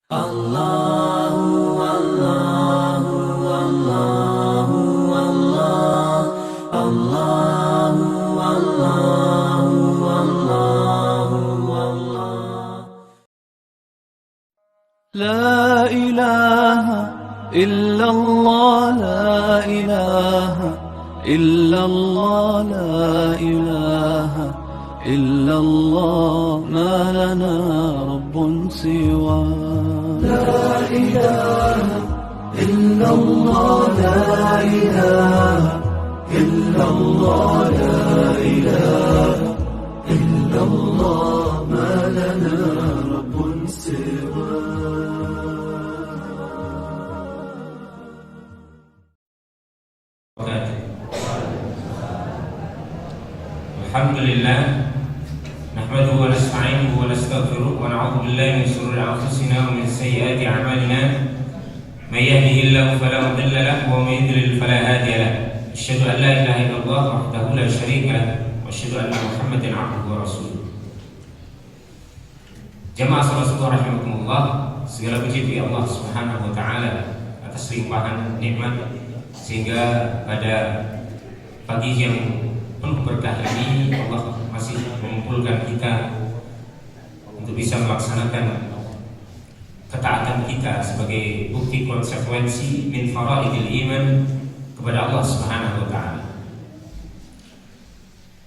Allahu Allahu Allahu Allah Allahu Allahu Allahu Allah La ilaha illallah La ilaha illallah La ilaha illallah Ma lana rabbun siwa La ilaha illallah La ilaha illallah La ilaha illallah Ma lana rabbun siwa Alhamdulillah nahmaduhu wa nasta'inuhu wa nastaghfiruh wa na'udzu billahi min shururi anfusina wa min sayyiati a'malina may yahdihillahu fala mudilla lahu wa may yudlil fala hadiya lahu asyhadu an la ilaha illallah wahdahu la syarika lahu wa asyhadu anna Muhammadan 'abduhu wa rasuluh. Jamaah salat rahimakumullah, segala puji bagi Allah Subhanahu wa taala atas limpahan nikmat sehingga pada pagi yang penuh berkah ini Allah masih mengumpulkan kita untuk bisa melaksanakan ketaatan kita sebagai bukti konsekuensi min faraidil iman kepada Allah Subhanahu wa taala.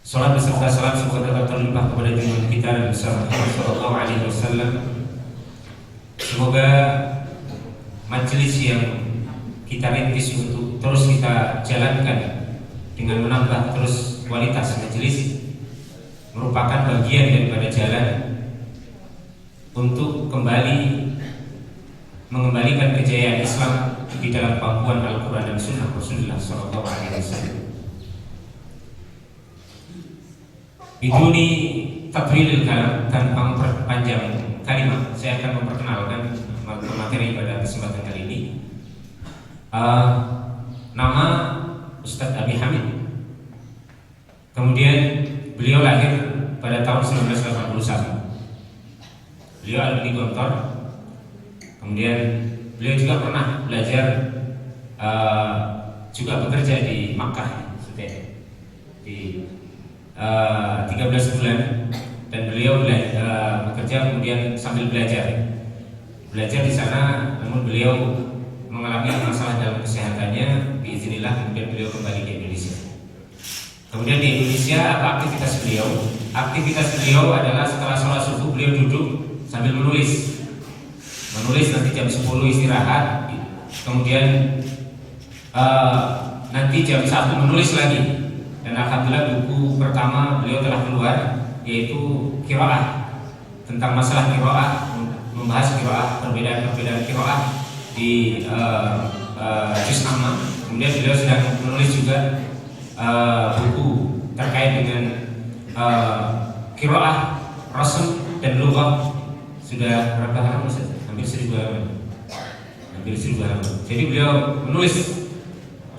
Salat beserta salam semoga terlimpah kepada junjungan kita Nabi Muhammad sallallahu alaihi wasallam. Semoga majelis yang kita rintis untuk terus kita jalankan dengan menambah terus kualitas majelis merupakan bagian daripada jalan untuk kembali mengembalikan kejayaan Islam di dalam pangkuan Al-Quran dan Sunnah Rasulullah Sallallahu Alaihi Wasallam. Biduni tatwilil kalam, tanpa memperpanjang kalimat, saya akan memperkenalkan materi pada kesempatan kali ini. Nama Ustadz Abi Hamid. Kemudian beliau lahir pada tahun 1981. Beliau alumni Gontor. Kemudian beliau juga pernah belajar juga bekerja di Makkah di 13 bulan, dan beliau bekerja kemudian sambil belajar di sana. Namun beliau mengalami masalah dalam kesehatannya, biiznillah kemudian beliau kembali ke Indonesia. Kemudian di Indonesia apa aktivitas beliau? Aktivitas beliau adalah setelah sholat subuh beliau duduk sambil menulis nanti jam 10 istirahat, kemudian nanti jam 1 menulis lagi. Dan alhamdulillah buku pertama beliau telah keluar, yaitu qiraah, tentang masalah qiraah, membahas qiraah, perbedaan qiraah di juz amma. Kemudian beliau sedang menulis juga buku terkait dengan qiraah, rasm dan lughah. Sudah berapa halaman Ustaz? Hampir 1000 halaman. Jadi beliau menulis,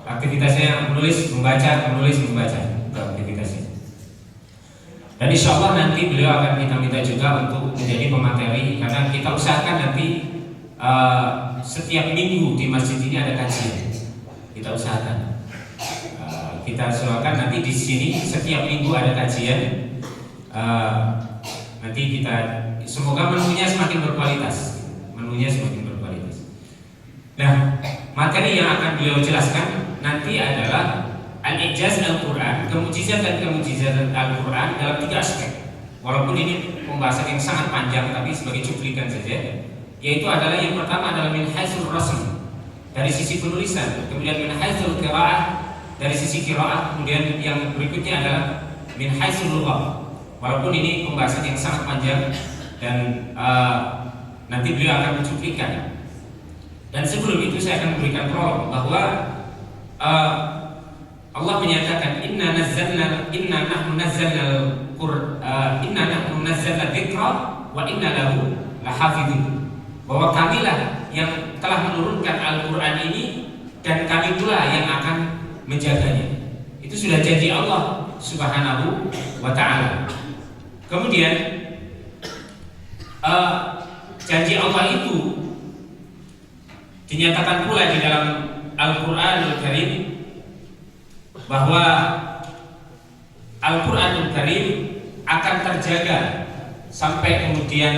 aktivitasnya menulis, membaca aktivitasnya. Dan insya Allah nanti beliau akan kita minta juga untuk menjadi pemateri, karena kita usahakan nanti setiap minggu di masjid ini ada kajian. Kita usahakan. Kita usahakan nanti di sini setiap minggu ada kajian. Nanti kita semoga menunya semakin berkualitas. Nah, materi yang akan beliau jelaskan nanti adalah al-ijaz Al-Quran, kemujizatan Al-Quran dalam 3 aspek. Walaupun ini pembahasan yang sangat panjang, tapi sebagai cuplikan saja. Yaitu adalah yang pertama adalah min haitsul rasm, dari sisi penulisan, kemudian min haitsul qiraah, dari sisi qiraah, kemudian yang berikutnya adalah min haitsul lughah. Walaupun ini pembahasan yang sangat panjang dan nanti beliau akan mencuplikan. Dan sebelum itu saya akan memberikan prolog bahwa Allah menyatakan inna nahnu nazzalna dzikra wa inna lahu lahafidun, bahwa kamilah yang telah menurunkan Al-Quran ini dan kami pula yang akan menjaganya. Itu sudah janji Allah Subhanahu wa ta'ala. Kemudian janji Allah itu Dinyatakan pula di dalam Al-Qur'anul Karim bahwa Al-Qur'anul Karim akan terjaga sampai kemudian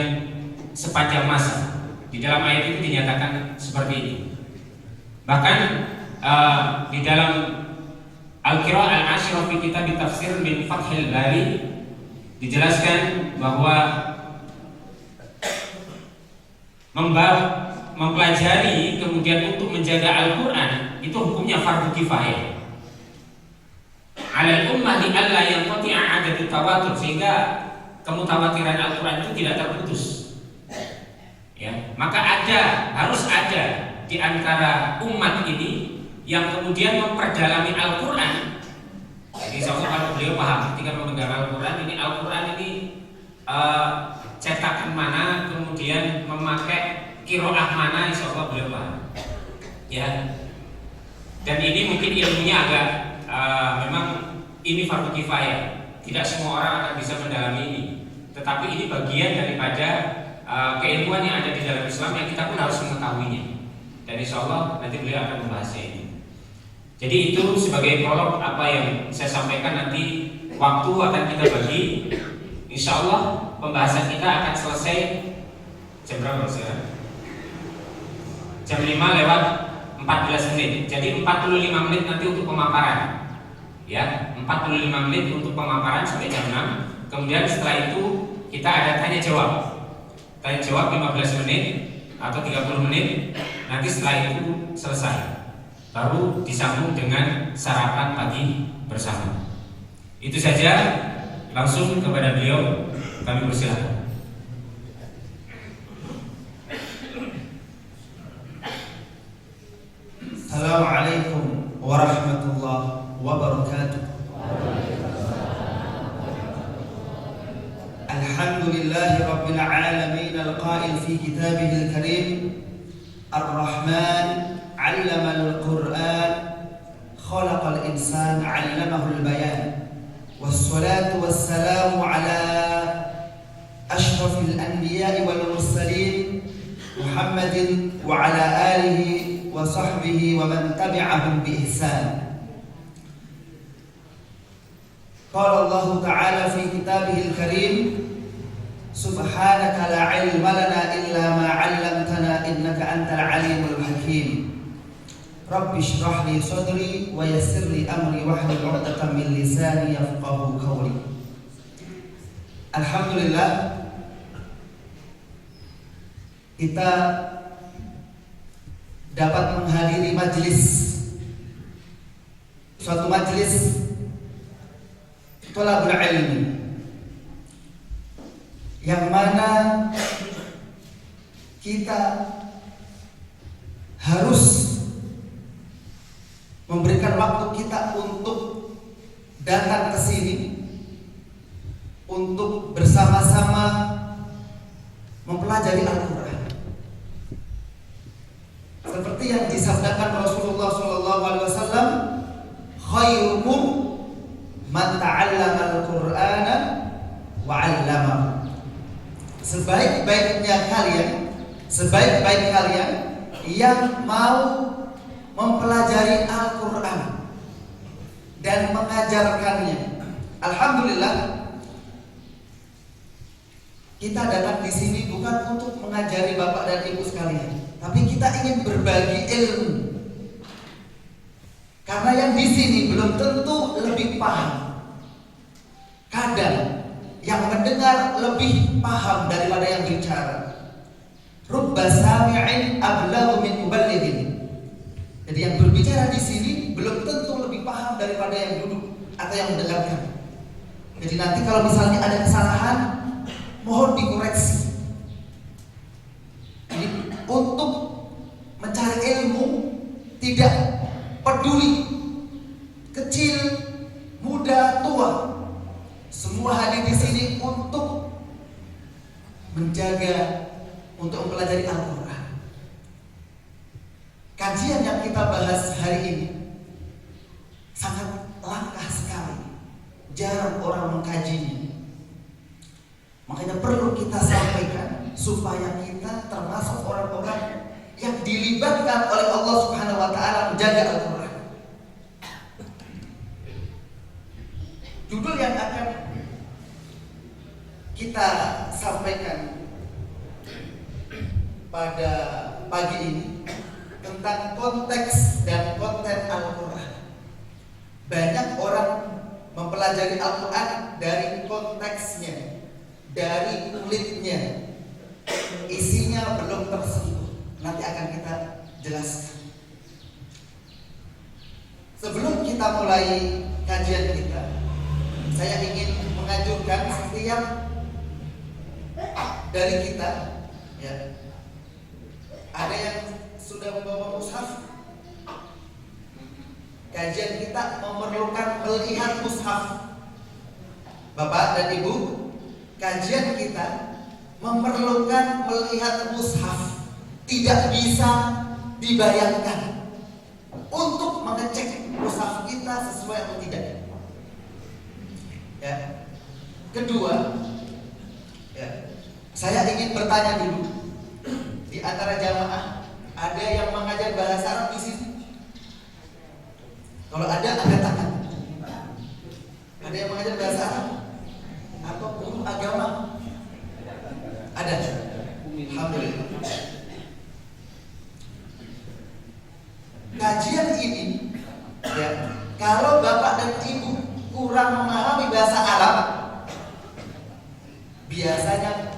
sepanjang masa. Di dalam ayat itu dinyatakan seperti ini. Bahkan di dalam Al-Qira'ah Al-Ashraf fi Kitab Tafsir min Fathil Bari dijelaskan bahwa mempelajari kemudian untuk menjaga Al-Quran itu hukumnya fardu kifayah. 'Alal ummah li alla yanqati'a 'adadu tawatur, sehingga kemutawatiran Al-Quran itu tidak terputus. Ya, maka harus ada di antara umat ini yang kemudian memperdalami Al-Quran. Jadi insya Allah kalau beliau paham ketika memegang Al-Quran ini cetakan mana, kemudian memakai qiraah mana, insya Allah beliau paham. Ya. Dan ini mungkin ilmunya agak memang ini fardu kifayah. Tidak semua orang akan bisa mendalami ini. Tetapi ini bagian daripada keilmuan yang ada di dalam Islam yang kita pun harus mengetahuinya. Dan insya Allah nanti beliau akan membahasnya ini. Jadi itu sebagai prolog apa yang saya sampaikan. Nanti waktu akan kita bagi. Insya Allah pembahasan kita akan selesai jam berapa sekarang? Jam 5 lewat 14 menit. Jadi 45 menit nanti untuk pemaparan. Ya, 45 menit untuk pemaparan sampai jam 6. Kemudian setelah itu kita ada tanya jawab. Tanya jawab 15 menit atau 30 menit. Nanti setelah itu selesai. Baru disambung dengan sarapan pagi bersama. Itu saja, langsung kepada beliau kami persilakan. Assalamualaikum warahmatullahi wabarakatuh. Alhamdulillahi rabbil alamin al-qail fi kitabihil karim Ar-Rahman 'allamal Qur'an khalaqal insan 'allamahul bayan. Wassalatu wassalamu ala ashrafil anbiya'i wal mursalin Muhammadin wa ala alihi wa sahbihi wa man tabi'ahum bi ihsan. Qala Allah Ta'ala fi kitabihil karim Subhanaka la ilma lana illa ma 'allamtana innaka antal alimul hakim. Rabbi shrah li sadri wa yassir li amri wahlul 'uqdatam min lisani yafqahu qawli. Alhamdulillah, kita dapat menghadiri suatu majelis thalabul ilmi, yang mana kita harus memberikan waktu kita untuk datang ke sini untuk bersama-sama mempelajari Al-Quran. Seperti yang disabdakan Rasulullah SAW, khairukum man ta'allama al-Qur'ana wa 'allamahu. Sebaik-baik kalian yang mau mempelajari Al-Quran dan mengajarkannya. Alhamdulillah, kita datang di sini bukan untuk mengajari Bapak dan Ibu sekalian, tapi kita ingin berbagi ilmu. Karena yang di sini belum tentu lebih paham. Kadang yang mendengar lebih paham daripada yang bicara. Rubba sami'in ablaghu min muballighin. Jadi yang berbicara di sini belum tentu lebih paham daripada yang duduk atau yang mendengarkan. Jadi nanti kalau misalnya ada kesalahan, mohon dikoreksi. Jadi untuk mencari ilmu tidak peduli kecil, muda, tua, semua hadir di sini untuk menjaga, untuk mempelajari Al-Quran. Kajian yang kita bahas hari ini sangat langka sekali, jarang orang mengkajinya. Makanya perlu kita sampaikan supaya kita termasuk orang-orang yang dilibatkan oleh Allah Subhanahu wa taala menjaga Al-Qur'an. Judul yang akan kita sampaikan pada pagi ini tentang konteks dan konten Al-Qur'an. Banyak orang mempelajari Al-Qur'an dari konteksnya, dari kulitnya. Isinya belum tersentuh. Nanti akan kita jelaskan. Sebelum kita mulai kajian kita, saya ingin menganjurkan setiap dari kita, ya, ada yang sudah membawa mushaf. Kajian kita memerlukan melihat mushaf. Bapak dan Ibu, kajian kita memerlukan melihat mushaf. Tidak bisa dibayangkan untuk mengecek mushaf kita sesuai atau tidak. Ya. Kedua, ya, saya ingin bertanya dulu. Di antara jamaah ada yang mengajar bahasa Arab di sini? Kalau ada, angkat tangan. Ada yang mengajar bahasa Arab atau guru agama? Ada. Alhamdulillah. Kajian ini, ya, kalau Bapak dan Ibu kurang memahami bahasa Arab, biasanya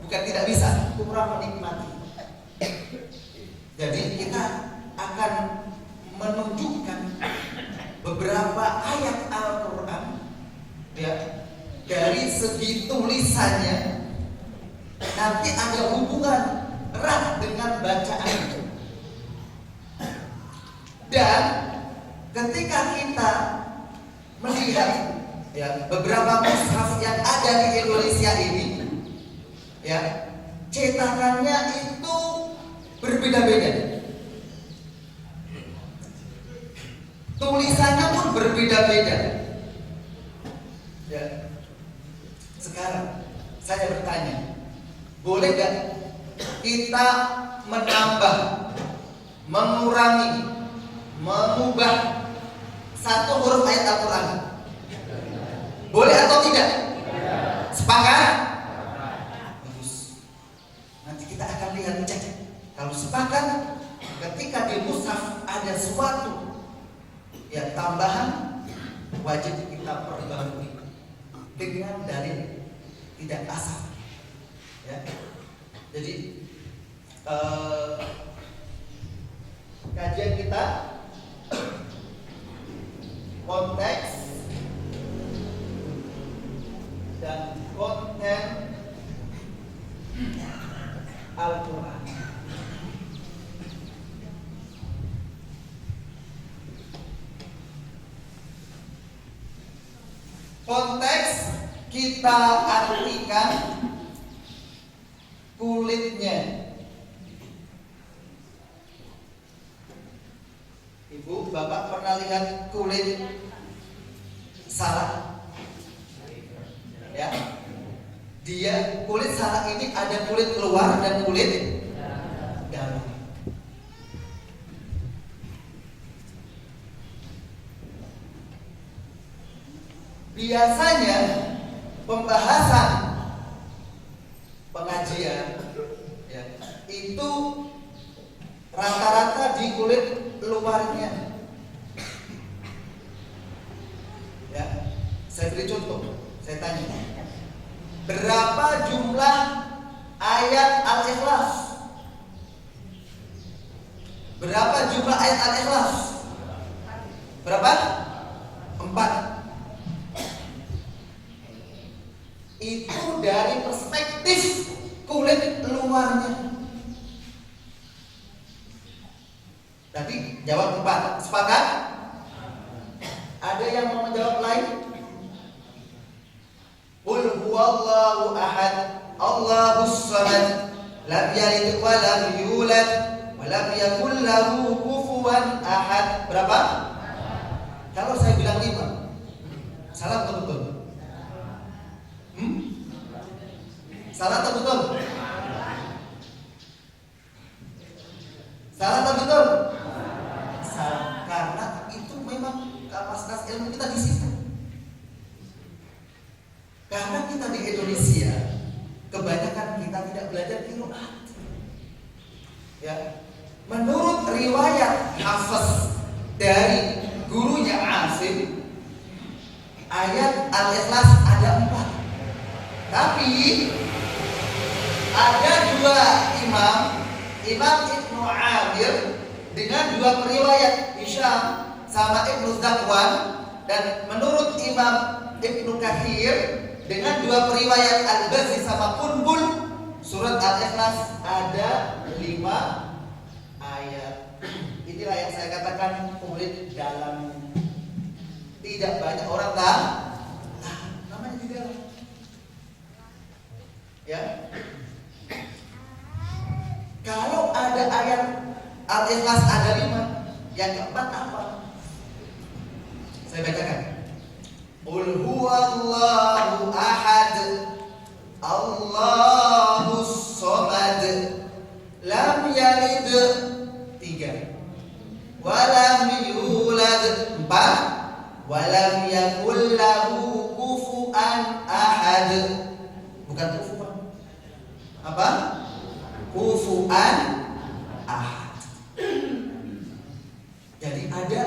bukan tidak bisa, kurang menikmati. Jadi kita akan menunjukkan beberapa ayat Al-Qur'an, ya, dari segi tulisannya nanti ada hubungan erat dengan bacaan itu. Dan ketika kita melihat, ya, beberapa mushaf yang ada di Indonesia ini, ya, cetakannya itu berbeda-beda. Tulisannya pun berbeda-beda. Ya. Sekarang saya bertanya, boleh gak kita menambah, mengurangi, mengubah satu huruf ayat Al-Quran? Boleh atau tidak? Sepakat? Bagus. Nanti kita akan lihat, cek. Kalau sepakat, ketika di mushaf ada suatu, ya, tambahan, wajib kita perbarui dengan dalil, tidak asal. Ya. Jadi kajian kita konteks dan konten Al-Quran. Konteks kita artikan kulitnya. Ibu, Bapak pernah lihat kulit salak? Ya. Dia, kulit salak ini ada kulit luar dan kulit dalam. Biasanya pembahasan pengajian, ya, itu rata-rata di kulit luarnya. Ya, saya beri contoh. Saya tanya, berapa jumlah ayat Al-Ikhlas? Berapa jumlah ayat Al-Ikhlas? Berapa? 4. Itu dari perspektif kulit luarnya. Tadi jawab 4. Sepakat? Ada yang mau menjawab lain? Qul huwallahu ahad, Allahus samad, lam yalid wa lam yulad wa lam yakul lahu kufuwan ahad. Berapa? Kalau saya bilang 5, salah atau betul? Salah atau betul? Salah atau betul? Salah. Karena itu memang kapasitas ilmu kita di situ. Karena kita di Indonesia, kebanyakan kita tidak belajar qiraat. Ya. Menurut riwayat Hafiz dari gurunya Asim, ayat Al-Ikhlas ada 4. Tapi ada 2 imam, Imam Ibnu Amir dengan 2 periwayat, Hisham sama Ibnu Zakwan, dan menurut Imam Ibnu Katsir dengan 2 periwayat Al-Bazzi sama Qunbul, surat Al-Ikhlas ada 5 ayat. Inilah yang saya katakan kulit dalam. Tidak banyak orang tahu. Namanya di dalam. Ya. Kalau ada ayat Al-Ikhlas ada 5, yang keempat apa? Saya bacakan. Qul huwallahu ahad, Allahus samad, lam yalid 3, wa lam yulad 4, wa lam yakul lahu kufuwan ahad. Bukan kufuwan. Apa? Kufuwan ahad. Jadi ada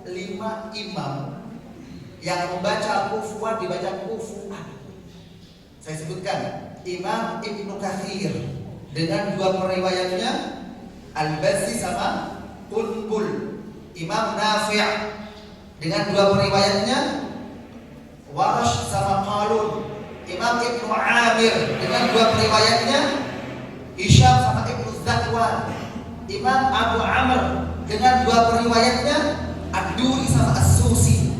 5 imam yang membaca kufuwan dibaca kufuwan. Saya sebutkan Imam Ibnu Katsir dengan 2 periwayatnya Al-Bazzi sama Qunbul, Imam Nafi' dengan 2 periwayatnya Warsh sama Qalun, Imam Ibnu Amir dengan 2 periwayatnya Hisham sama Ibnu Zakwan, Imam Abu Amr dengan 2 periwayatnya Ad-Duri sama As-Susi,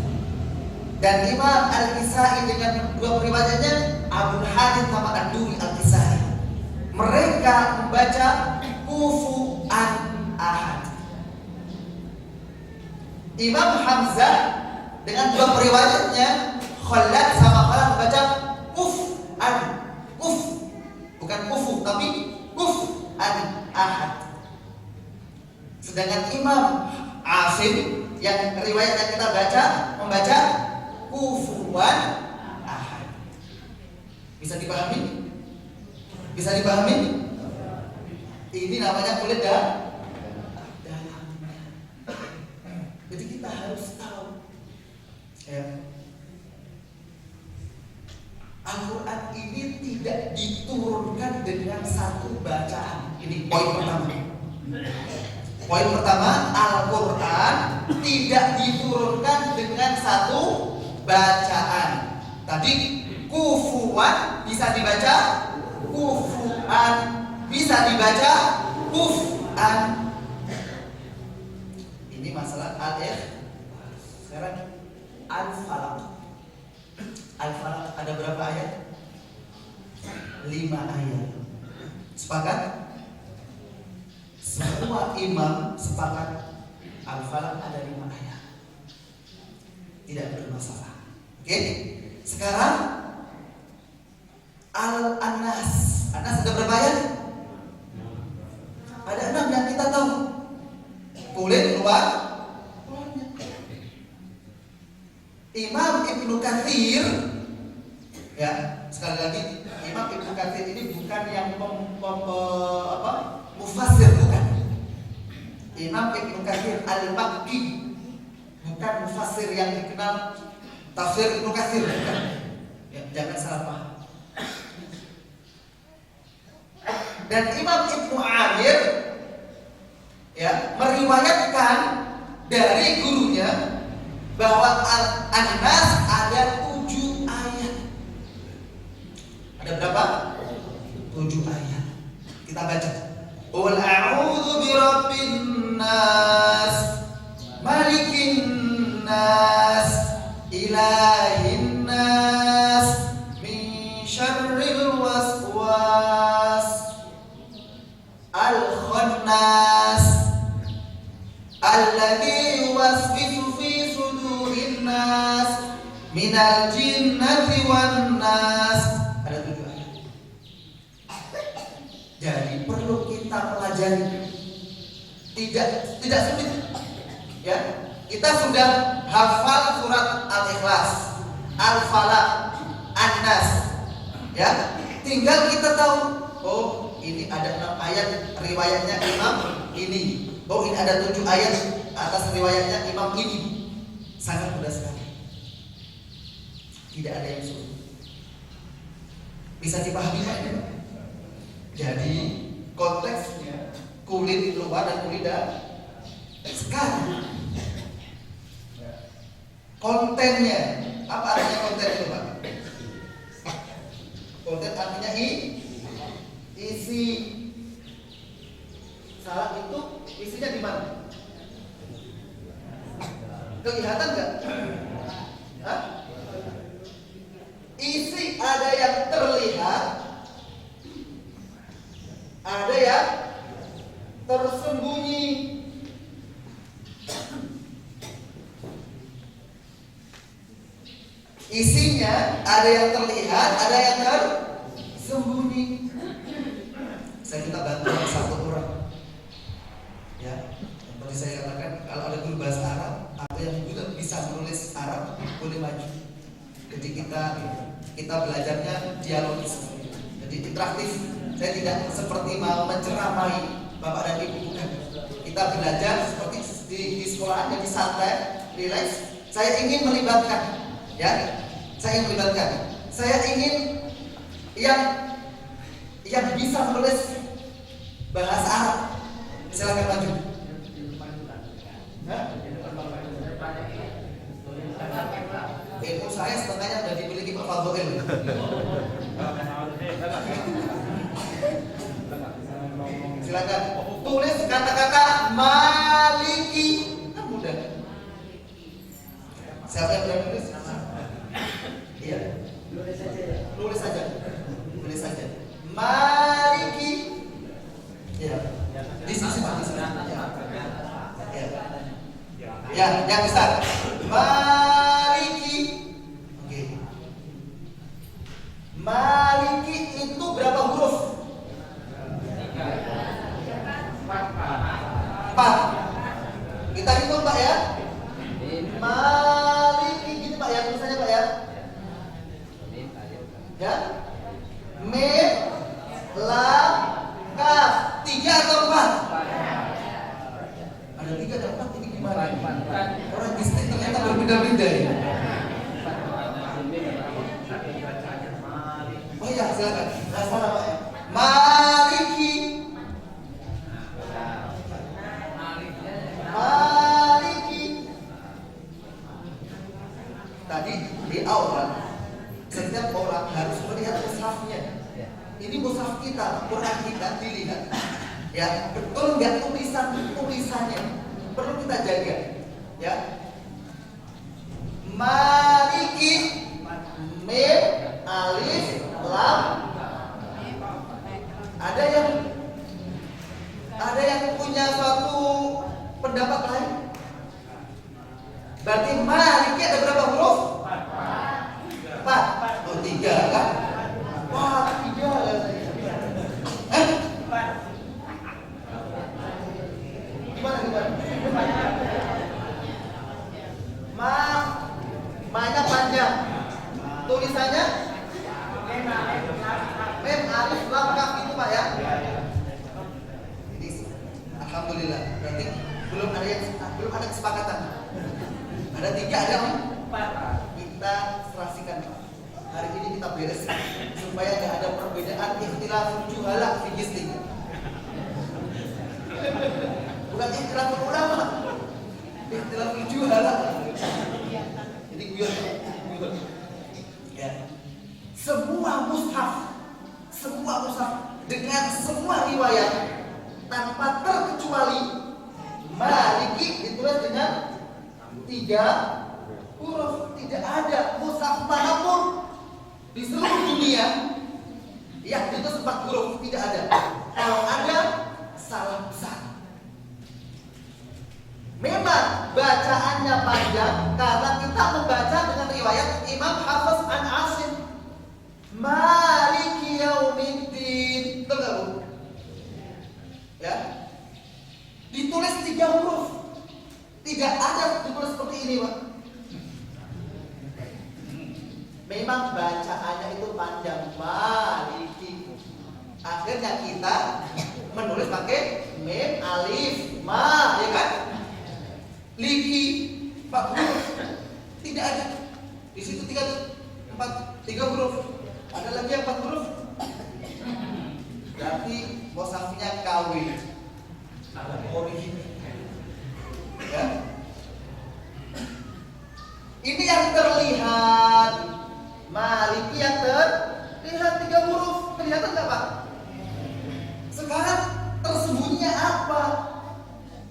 dan Imam Al-Kisai dengan 2 periwayatnya Abu Hatim sama Ad-Duri Al-Kisai. Mereka membaca kufuwan ahad. Imam Hamzah dengan 2 periwayatnya Khalad sama Khalad membaca kuf'an, kuf, bukan kufu tapi kuf'an ahad. Sedangkan Imam Asim yang riwayat yang kita baca membaca kufuwan ahad. Bisa dipahami? Bisa dipahami? Ini namanya kulit dalam. Jadi kita harus tahu ya, Al-Quran ini tidak diturunkan dengan satu bacaan. Ini poin pertama. Poin pertama, Al-Quran tidak diturunkan dengan satu bacaan. Tadi kufuwan bisa dibaca kufuan, bisa dibaca kufan. Ini masalah al-ikhlas. Sekarang Al-Falaq. Al-Falaq ada berapa ayat? 5 ayat. Sepakat? Semua imam sepakat Al-Falaq ada 5 ayat. Tidak bermasalah. Oke? Sekarang Al-Nas. An-Nas ada berapa ayat? Ada 6 yang kita tahu. Kulit luar. Imam Ibnu Katsir, ya sekali lagi Imam Ibnu Katsir ini bukan yang mufassir, bukan. Imam Ibnu Katsir Al-Makki, bukan mufassir yang dikenal tafsir Ibnu Katsir, bukan. Ya, jangan salah paham. Dan Imam Ibnu Amir ya meriwayatkan dari gurunya bahwa An-Nas ada 7 ayat. Ada berapa? 7 ayat. Kita baca. Qul a'udzu birabbin nas, malikin nas, ilahin nas, min syarril waswas al-khannas alladzi yuwaswisu fi sudurin nas minal jinnati wan nas. Ada 7 ayat. Jadi perlu kita pelajari Tidak sulit. Ya, kita sudah hafal surat Al-Ikhlas, Al-Falaq, An-Nas. Ya, tinggal kita tahu, oh ini ada 6 ayat riwayatnya imam ini. Oh ini ada 7 ayat atas riwayatnya imam ini. Sangat mudah sekali. Tidak ada yang sulit. Bisa dipahami Pak ini? Jadi konteksnya kulit luar dan kulit dalam. Sekarang kontennya, apa artinya konten itu Pak? Konten artinya isi. Salah itu isinya di mana? Kelihatan nggak? Hah? Isi ada yang terlihat, ada yang tersembunyi. Isinya ada yang terlihat, ada yang tersembunyi. Saya minta bantuan satu orang. Ya, yang tadi saya katakan kalau ada guru bahasa Arab atau yang juga bisa menulis Arab boleh maju. Jadi kita belajarnya dialogis, jadi interaktif. Saya tidak seperti mau menceramai Bapak dan Ibu, bukan. Kita belajar seperti di sekolah, jadi santai, relax. Saya ingin melibatkan, ya. Saya ingin melibatkan. Saya ingin yang bisa menulis bahasa Arab. Silakan maju. Hah? Ilmu saya setengahnya sudah dimiliki Pak Fadhil. Silakan tulis kata-kata maliki. Kan mudah. Siapa yang berani tulis? Iya. Tulis saja. Tulis saja. Maliki. Ya. Di sisi Pak. Ya, yang besar. Maliki. Oke. Maliki itu berapa huruf? 4. Kita hitung Pak ya. Maliki gini Pak ya, tulisannya Pak ya. Ya. Mim, lam, kaf. 3 atau 4? Ada 3 atau 4 ini gimana? Orang bisnis ternyata berbeda-beda ya. Oh ya, silakan. Salah Pak ya. Maliki. Maliki. Tadi di awal setiap orang harus melihat mushafnya. Ini mushaf kita, Quran kita dilihat. Ya, betul nggak tulisannya? Perlu kita jaga. Ya. Maliki, mim, alif, lam. Ada yang punya suatu pendapat lain? Berarti maliki ada berapa huruf? 4. Oh 3 kan? Wah 3 lah saya. Gimana? Mainnya panjang. Tulisannya mem alif lam kaf itu Pak ya. Jadi alhamdulillah berarti belum ada kesepakatan. Ada 3, ada 4. Kita serasikan Pak. Hari ini kita beres supaya nggak ada perbedaan ikhtilaful juhala fi jisting. Bukan ikhtilaful ulama. Ikhtilaful juhala. Jadi guyon. Ya. Semua mushaf dengan semua riwayat tanpa terkecuali Maliki ditulis dengan 3 huruf. Tidak ada mushaf manapun di seluruh dunia yang ditulis 4 huruf, tidak ada. Kalau ada, salah besar. Memang bacaannya panjang karena kita membaca dengan riwayat Imam Hafiz an Asim. Maliki yaumiddin. Betul enggak Bu? Ya. Ditulis 3 huruf. Tidak ada ditulis seperti ini, Pak. Memang bacaannya itu panjang, Maliki. Akhirnya kita menulis pakai mim, alif, ma, ya kan? Liki, 4 huruf. Tidak ada. Di situ 3 huruf. Ada lagi yang 4 huruf. Berarti mushafnya KW. Original. Ya. Ini yang terlihat. Maliki yang terlihat 3 huruf. Kelihatan nggak, Pak? Sekarang tersembunyinya apa?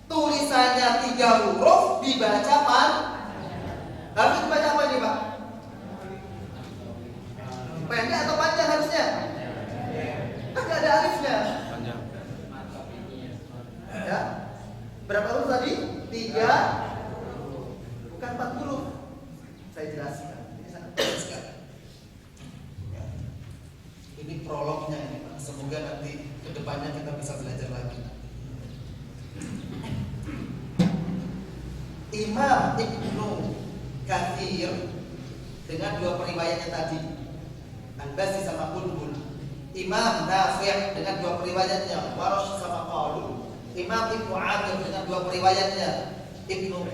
Tulisannya 3 huruf dibaca pan. Harus dibaca apa ini, Pak? Pendek atau panjang harusnya? Kan nggak ada alifnya. Ya. Berapa huruf tadi? 3, bukan 4 huruf. Saya jelaskan. Ini sangat penting sekali. Ya. Ini prolognya ini, Pak. Semoga nanti kedepannya kita bisa belajar lagi. Imam Ibnu Katsir dengan 2 periwayatnya tadi, Al-Basri sama Bulbul. Imam Nafi' dengan 2 periwayatnya, Warsh sama Qalun. Imam Ibnu Amir dengan 2 periwayatnya, Ibnu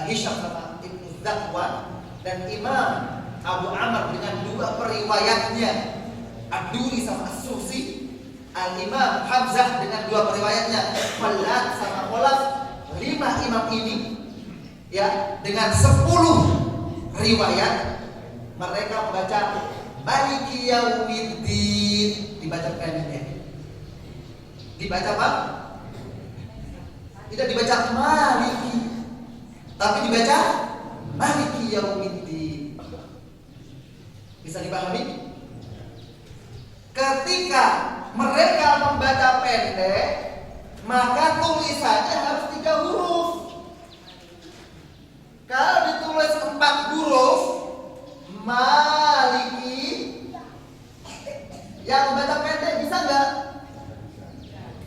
Hisham sama Ibnu Zakwan. Dan Imam Abu Amr dengan 2 periwayatnya, Ad-Duri sama As-Susi. Al-Imam Hamzah dengan 2 periwayatnya, Fallat sama Khalaf. 5 imam ini, ya, dengan 10 riwayat mereka membaca Maliki Yaumiddin. Dibaca pendek. Dibaca apa? Tidak dibaca Maliki, tapi dibaca Maliki Yaumiddin. Bisa dipahami? Ketika mereka membaca pendek, maka tulisannya harus 3 huruf. Kalau ditulis 4 huruf, Maliki, yang baca pendek bisa nggak?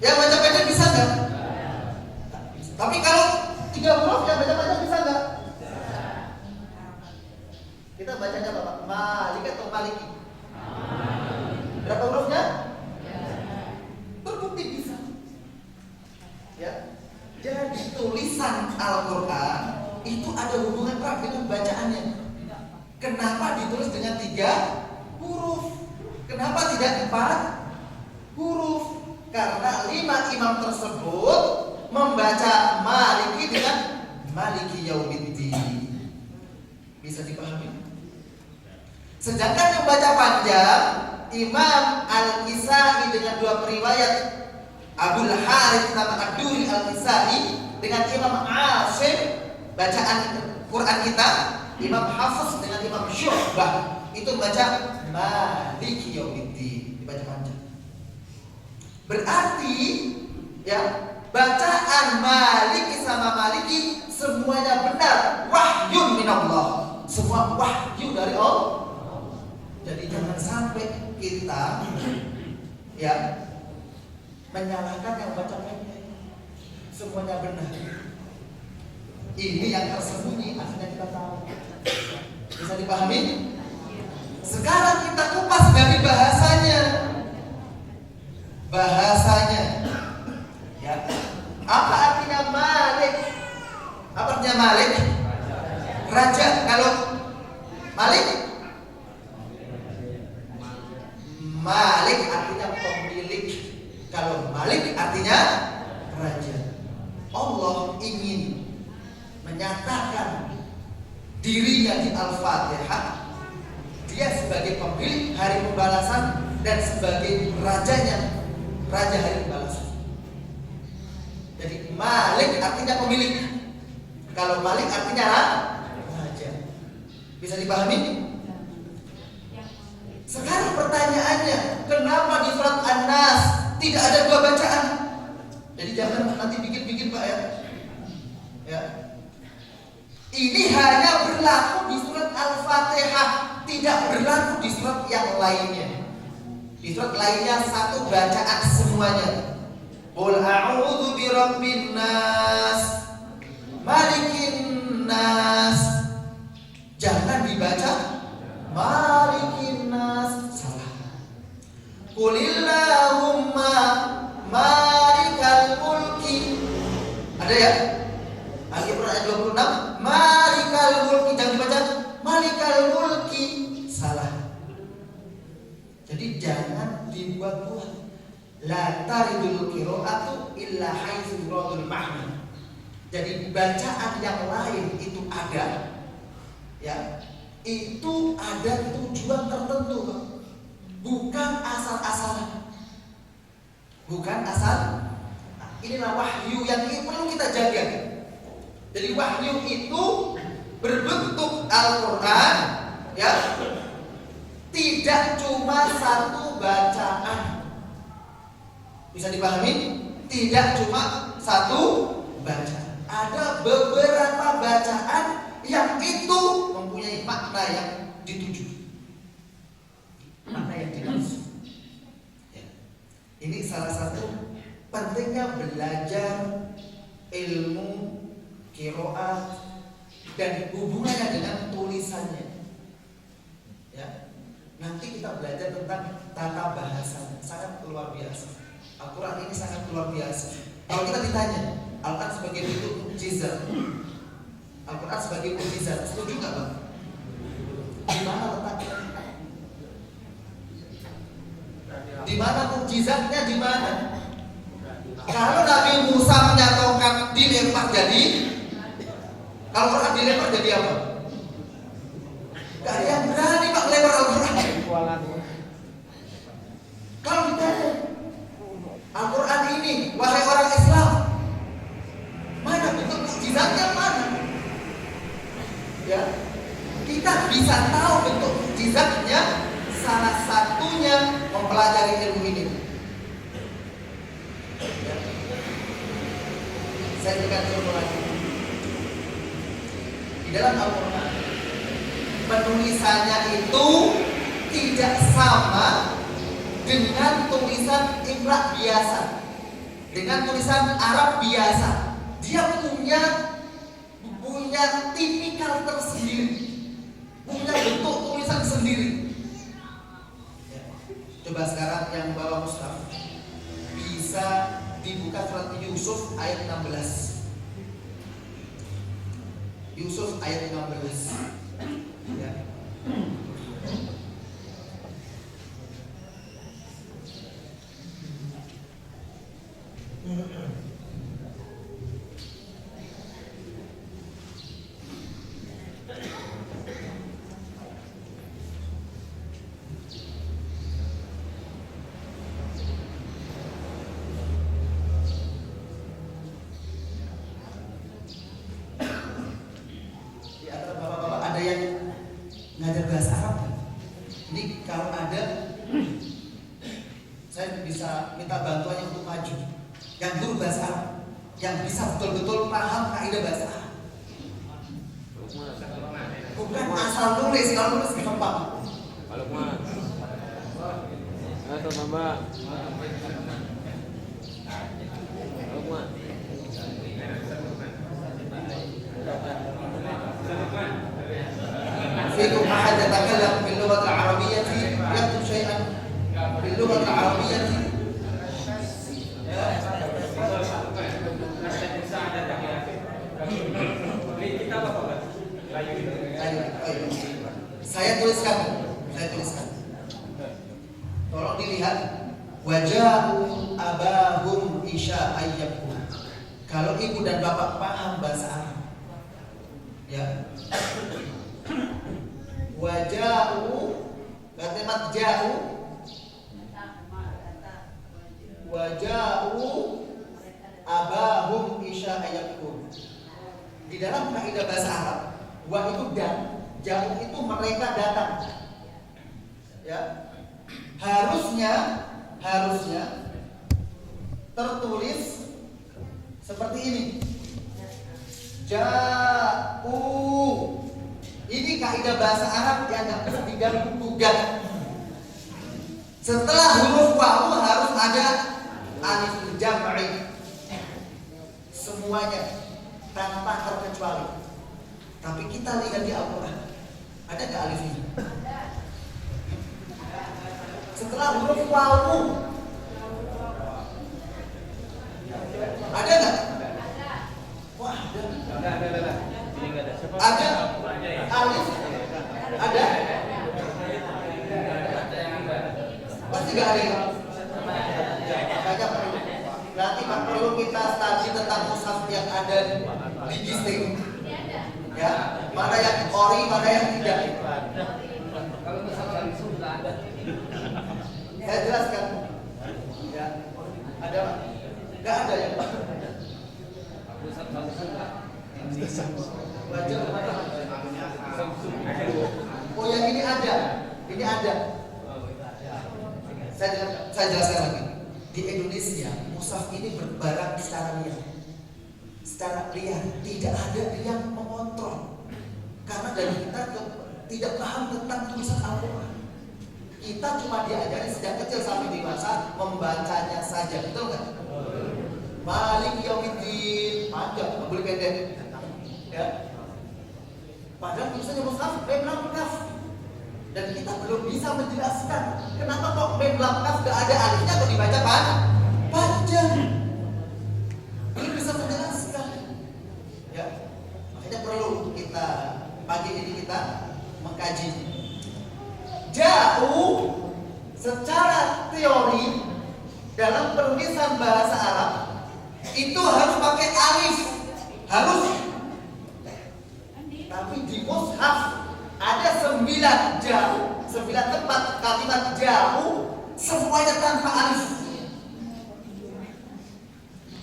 Yang baca pendek bisa nggak? Tapi kalau 3 huruf yang baca pendek bisa nggak? Kita bacanya apa, Pak? Maliki atau Maliki? Berapa hurufnya? Terbukti bisa. Ya. Jadi tulisan Al-Quran itu ada hubungan erat dengan bacaannya. Kenapa ditulis dengan 3 huruf? Kenapa tidak 4 huruf? Karena 5 imam tersebut membaca Maliki dengan Maliki Yaumiddin. Bisa dipahami? Sedangkan yang baca panjang, Imam Al-Kisai dengan 2 periwayat, Abdul Harith nama Ad-Duri Al-Kisai dengan Imam Asim bacaan Quran kita, Imam Hafiz dengan Imam Syu'bah itu baca Maliki Yaumiddin, dibaca panjang. Berarti ya, bacaan Maliki sama Maliki semuanya benar, wahyun minallah. Semua wahyu dari Allah. Jadi jangan sampai kita ya menyalahkan yang baca pendek. Semuanya benar. Ini yang tersembunyi akhirnya kita tahu. Bisa dipahami? Sekarang kita kupas dari bahasanya. Bahasanya. Ya. Apa artinya Malik? Apa artinya Malik? Raja. Kalau Malik? Malik artinya pemilik. Kalau Malik artinya raja. Allah ingin menyatakan dirinya di Al-Fatihah, dia sebagai pemilik hari pembalasan dan sebagai rajanya, raja hari pembalasan. Jadi Malik artinya pemilik. Kalau Malik artinya raja. Bisa dipahami? Sekarang pertanyaannya, kenapa di surat An-Nas tidak ada 2 bacaan? Jadi jangan nanti bikin-bikin, Pak, ya. Ya. Ini hanya berlaku di surat Al-Fatihah, tidak berlaku di surat yang lainnya. Di surat lainnya 1 bacaan semuanya. Qul a'udzu birabbin nas, Qulillahumma malikal mulki. Ada ya? Al-Imran ayat 26, malikal mulki, jangan dibaca malikal mulki. Salah. Jadi jangan dibuat-buat. La taridul qira'atu illa haitsu yuradul mahna. Jadi bacaan yang lain itu ada, ya, itu ada tujuan tertentu, bukan asal-asalan, bukan asal. Inilah wahyu yang ini perlu kita jaga. Jadi wahyu itu berbentuk Al-Quran, ya, tidak cuma satu bacaan. Bisa dipahami? Tidak cuma satu bacaan. Ada beberapa bacaan yang itu mempunyai makna yang dituju, makna yang dimaksud. Ya. Ini salah satu pentingnya belajar ilmu qiraat dan hubungannya dengan tulisannya. Ya. Nanti kita belajar tentang tata bahasa, sangat luar biasa. Al-Quran ini sangat luar biasa. Kalau kita ditanya, Al-Quran sebagai bentuk mukjizat, Al-Quran sebagai mukjizat, setuju nggak Bang? Di mana letaknya? Di mana mukjizatnya? Di mana? Kalau Nabi Musa menyatakan dilempar jadi, kalau Al-Quran dilempar jadi apa? Gak ada yang berani Pak melempar Al-Quran. Kalau ditanya Al-Quran ini, wahai orang Islam, mana bentuk mukjizatnya, mana? Ya, kita bisa tahu bentuk mukjizatnya, salah satunya mempelajari ilmu ini. Ya. Saya berikan contoh lagi. Di dalam Al-Quran, penulisannya itu tidak sama dengan tulisan Iqra biasa, dengan tulisan Arab biasa. Dia punya tipikal tersendiri, punya bentuk tulisan sendiri. Ya. Coba sekarang yang bawa mushaf bisa dibuka surat Yusuf ayat 16. Yusuf ayat 16. Ya. Di antara bapak-bapak ada yang ngajar bahasa Arab? Ini kalau ada, saya bisa minta bantuannya untuk maju. Yang guru bahasa Arab, yang bisa betul-betul paham kaidah bahasa Arab. Bukan asal nulis, kalau nulis gampang. Kalau mana? Atau mama? Kalau mana? فيكم أحد يتكلم باللغة العربية يكتب شيئا باللغة العربية. Saya tuliskan. Tolong dilihat. Wajahu abahum isya ayyabun. Kalau ibu dan bapak paham bahasa Arab, ya. Wajahu, kalimat jahu. Wajahu abahum isya ayyabun. Di dalam kaidah bahasa Arab, wa itu dan, jauh itu mereka datang. Ya. Harusnya tertulis seperti ini. Ja'u. Ini kaidah bahasa Arab yang enggak bisa diganggu-gugat. Setelah huruf wawu harus ada alif jam'i. Semuanya tanpa terkecuali. Tapi kita lihat di Al-Quran, ada nggak alifnya? Setelah huruf wawu ada nggak? Wah, ada. Ada alif, ada. Pasti nggak ada. Makanya nanti perlu kita studi tentang mushaf yang ada di disting. Ya, mana yang ori, mana yang tidak. Kalau mushaf langsung nggak ada. Saya jelaskan. Ya, ada? Nggak ada ya. Mushaf langsung nggak. Baca mana? Oh yang ini ada. Ini ada. Saya jelaskan lagi. Di Indonesia, mushaf ini berbarang secara liar. Secara liar, tidak ada yang mengontrol. Karena dari kita tidak paham tentang tulisan Al-Quran. Kita cuma diajari sejak kecil sampai dewasa membacanya saja, betul nggak? Malik Yaumiddin, panjang, nggak boleh pendek. Ya. Padahal tulisannya mushaf mem lam kaf. Dan kita belum bisa menjelaskan kenapa kok mem lam kaf nggak ada alifnya kok dibaca panjang. Belum bisa menjelaskan. Ya. Makanya perlu kita pagi ini kita mengkaji. Ja'u secara teori dalam penulisan bahasa Arab itu harus pakai alif, harus. Tapi di mushaf ada 9 ja'u, 9 tempat kalimat ja'u semuanya tanpa alif.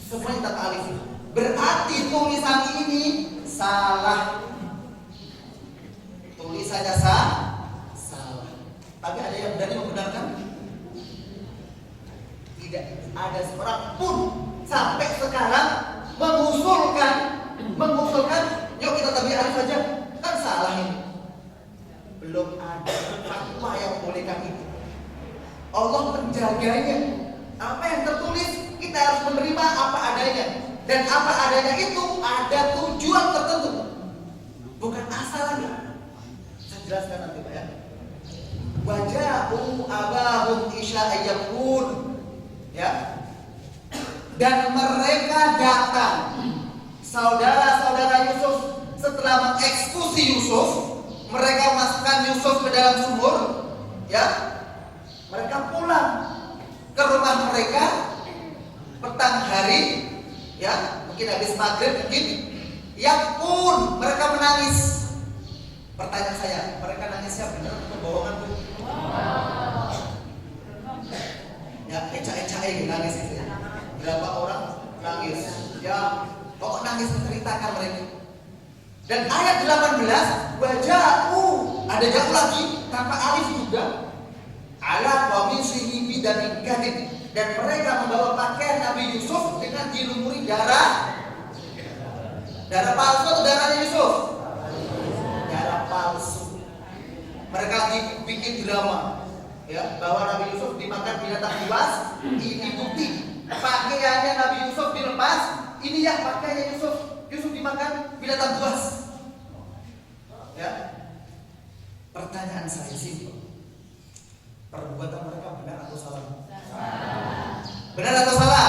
Semuanya tanpa alif. Berarti tulisan ini salah. Tulisannya salah. Tapi ada yang berani membenarkan? Tidak ada seorang pun sampai sekarang mengusulkan, yuk kita tabi alif saja, kan salah ini. Belum ada fatwa yang membolehkan itu. Allah menjaganya. Apa yang tertulis kita harus menerima apa adanya, dan apa adanya itu ada tujuan tertentu, bukan asalnya. Saya jelaskan nanti Pak ya. Waja'u abahum isya'ayyakun, ya. Dan mereka datang, saudara-saudara Yusuf setelah mengeksekusi Yusuf, mereka masukkan Yusuf ke dalam sumur, ya. Mereka pulang ke rumah mereka petang hari, ya, mungkin habis maghrib, mungkin yakun, mereka menangis. Pertanyaan saya, mereka nangisnya benar atau bohongan Bu? Ya, ecak-ecak nangis itu ya. Berapa orang nangis? Ya, pokok nangis menceritakan mereka. Dan ayat 18, waja'u, ada jauh lagi tanpa alif juga. Ala qamisihi bidamin kadhib, dan mereka membawa pakaian Nabi Yusuf dengan dilumuri darah. Darah palsu atau darahnya Yusuf? Darah palsu. Mereka bikin drama, ya, bahwa Nabi Yusuf dimakan binatang buas. Ini bukti pakaiannya Nabi Yusuf dilepas. Ini ya pakaiannya Yusuf. Yusuf dimakan binatang buas. Ya. Pertanyaan saya simpel. Perbuatan mereka benar atau salah? Benar atau salah?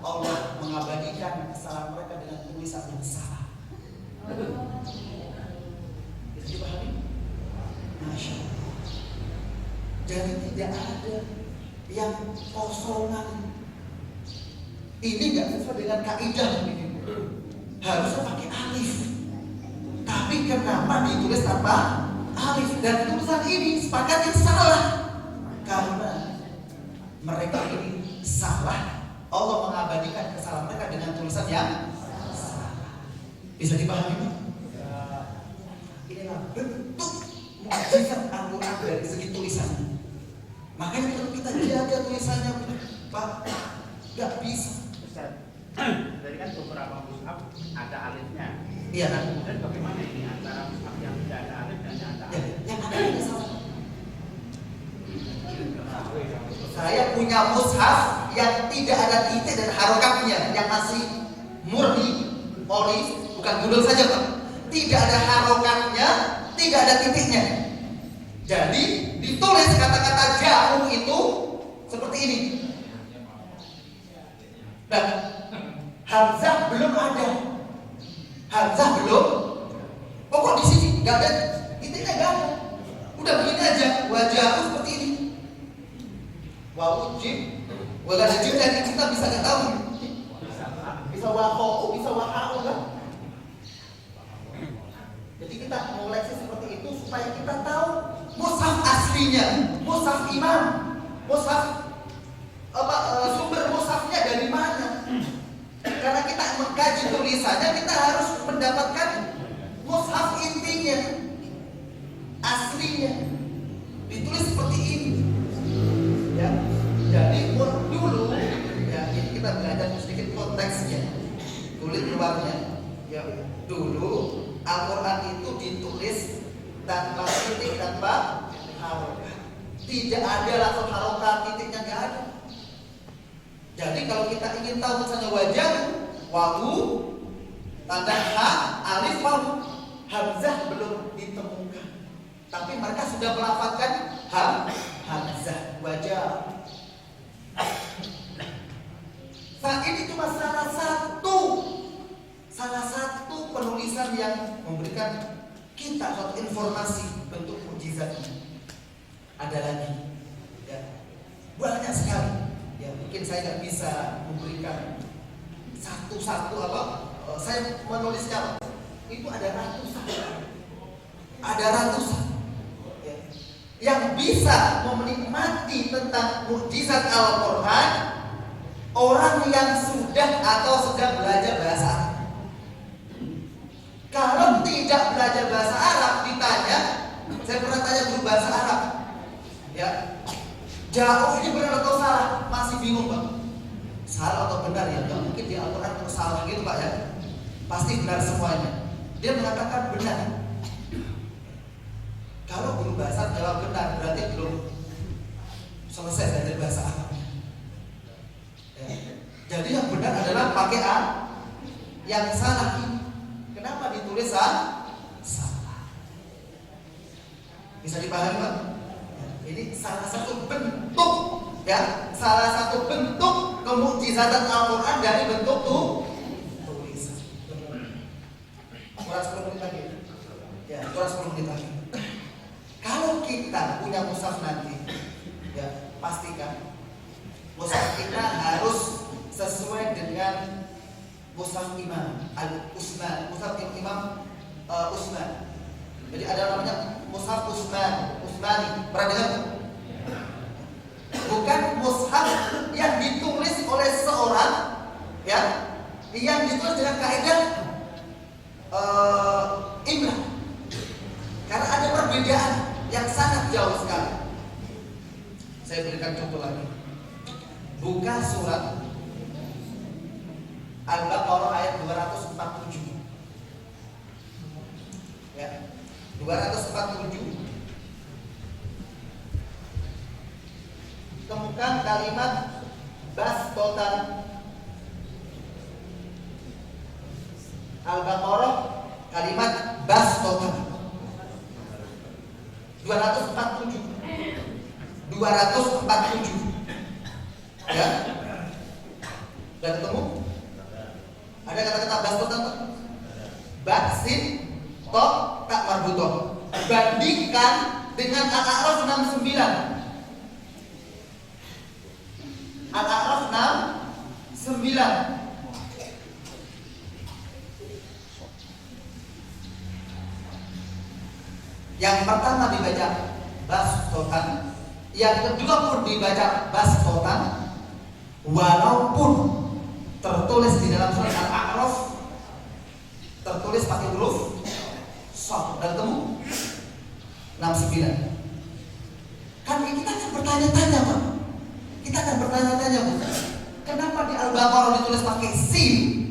Allah mengabadikan kesalahan mereka dengan tulisan yang salah. Bisa dipahami? Masya Allah. Jadi tidak ada yang kosongan. Ini nggak sesuai dengan kaidah ini. Harusnya pakai alif. Tapi kenapa ditulis tanpa alif? Dan tulisan ini sepakatnya salah. Karena mereka ini salah. Allah mengabadikan kesalahan mereka dengan tulisan yang salah. Bisa dipahami? Inilah bentuk mukjizat Al-Quran dari segi tulisannya. Makanya perlu kita jaga tulisannya, Pak. Gak bisa. Jadi kan beberapa mushaf ada alifnya. Iya kan? Dan bagaimana ini antara mushaf yang tidak ada alif dan yang ada Ya, alif? yang ada ini salah. Saya punya mushaf yang tidak ada titik dan harokatnya, yang masih murni, ori, bukan gundul saja Pak. Tidak ada harokatnya, tidak ada titiknya. Jadi ditulis kata-kata jauh itu seperti ini. Nah, hamzah belum ada. Hamzah belum. Pokok di sini nggak ada, intinya nggak ada. Udah begini aja, wajah seperti ini. Wow, jim, wala ada jim dan kita bisa nggak tahu. Bisa wahau, bisa wahau kan? Jadi kita mengoleksi seperti itu supaya kita tahu mushaf aslinya, mushaf imam, mushaf sumber mushafnya dari mana. Karena kita mengkaji tulisannya, kita harus mendapatkan mushaf intinya, aslinya. Ditulis seperti ini. Ya. Jadi dulu ya, ini kita belajar sedikit konteksnya, kulit luarnya. Ya, dulu Al-Quran itu ditulis tanpa titik, tanpa harokat. Tidak ada langsung harokat, titiknya nggak ada. Jadi kalau kita ingin tahu misalnya wajah, wawu, tanda ha, alif, wawu, hamzah belum ditemukan. Tapi mereka sudah melafalkan hamzah, wajah. Nah, ini cuma salah satu penulisan yang memberikan kita suatu informasi bentuk mukjizatnya. Ada lagi, ya, banyak sekali. Ya, mungkin saya nggak bisa memberikan satu-satu saya menulisnya itu ada ratusan. Ya. Yang bisa menikmati tentang mukjizat Al-Quran orang yang sudah atau sedang belajar bahasa Arab. Kalau tidak belajar bahasa Arab ditanya, saya pernah tanya guru bahasa Arab, ya, jauh ini benar atau salah? Masih bingung, Pak. Salah atau benar ya? Nggak mungkin di Al-Quran itu salah gitu, Pak, ya. Pasti benar semuanya. Dia mengatakan benar. Kalau guru bahasa jawab benar, berarti belum selesai belajar bahasa Arab. Ya. Jadi yang benar adalah pakai A. Yang salah ini, kenapa ditulis salah? Bisa dipahami, Pak? Ini salah satu bentuk, ya, salah satu bentuk kemukjizatan Al-Quran dari bentuk tulisan. Kurang 10 menit lagi. Ya, kurang 10 menit lagi. Kalau kita punya mushaf nanti, ya, pastikan mushaf kita harus sesuai dengan mushaf Imam Al-Usman, mushaf Imam Usman. Jadi ada namanya mushaf Usmani. Pernah dengar? Bukan mushaf yang ditulis oleh seorang, ya, yang ditulis dengan kaidah imla. Karena ada perbedaan yang sangat jauh sekali. Saya berikan contoh lagi. Buka surat Al-Baqarah ayat 247. Ya. 247. Temukan kalimat bastotan. Al-Baqarah kalimat bastotan 247. Ya. Sudah ketemu? Ada kata-kata bastotan? Baksin tok tak marbutoh. Bandingkan dengan Al-A'raf 69. Al-A'raf 69. Yang pertama dibaca bastotan, yang kedua pun dibaca bastotan, walaupun tertulis di dalam surat Al-A'raf tertulis pakai huruf shad. Dan ketemu 69. Kan kita akan bertanya-tanya, Pak. Kita akan bertanya-tanya, Bu. Kenapa di Al-Baqarah ditulis pakai sin?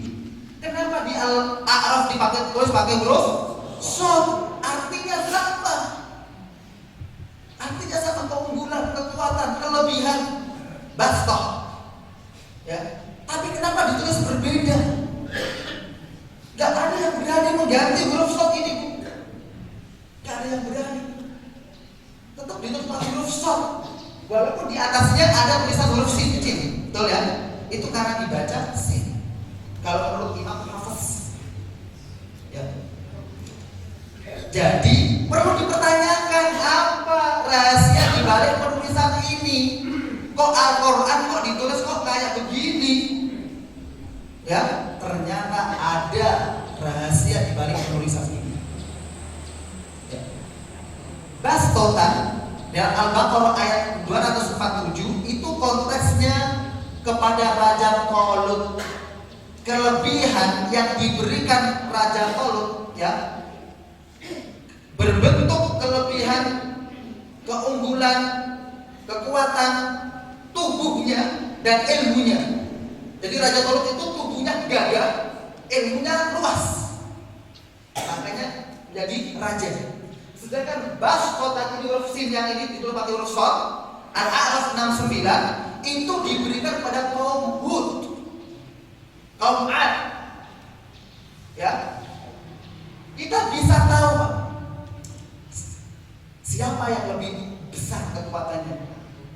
Kenapa di Al-A'raf ditulis pakai huruf shad? Artinya sama. Artinya sama, keunggulan, kekuatan, kelebihan bastah. Ya. Tapi kenapa ditulis berbeda? Gak ada yang berani mengganti huruf shad ini, Bu. Gak ada yang berani. Tetap ditulis pakai Jadi perlu dipertanyakan apa rahasia di balik penulisan ini. Kok Al-Quran kok ditulis kok kayak begini? Ya, ternyata ada rahasia di balik penulisan ini. Ya. Bastotan dalam Al-Baqarah ayat 247 itu konteksnya kepada Raja Tolut. Kelebihan yang diberikan Raja Tolut, ya, berbentuk kelebihan, keunggulan, kekuatan tubuhnya dan ilmunya. Jadi Raja Tolut itu tubuhnya gagah, ilmunya luas, makanya menjadi raja. Sedangkan Bastotan ini huruf sin yang ini ditulis pakai huruf shad, Al-A'raf 69 itu diberikan pada kaum Hud, kaum Ad. Ya, kita bisa tahu siapa yang lebih besar kekuatannya,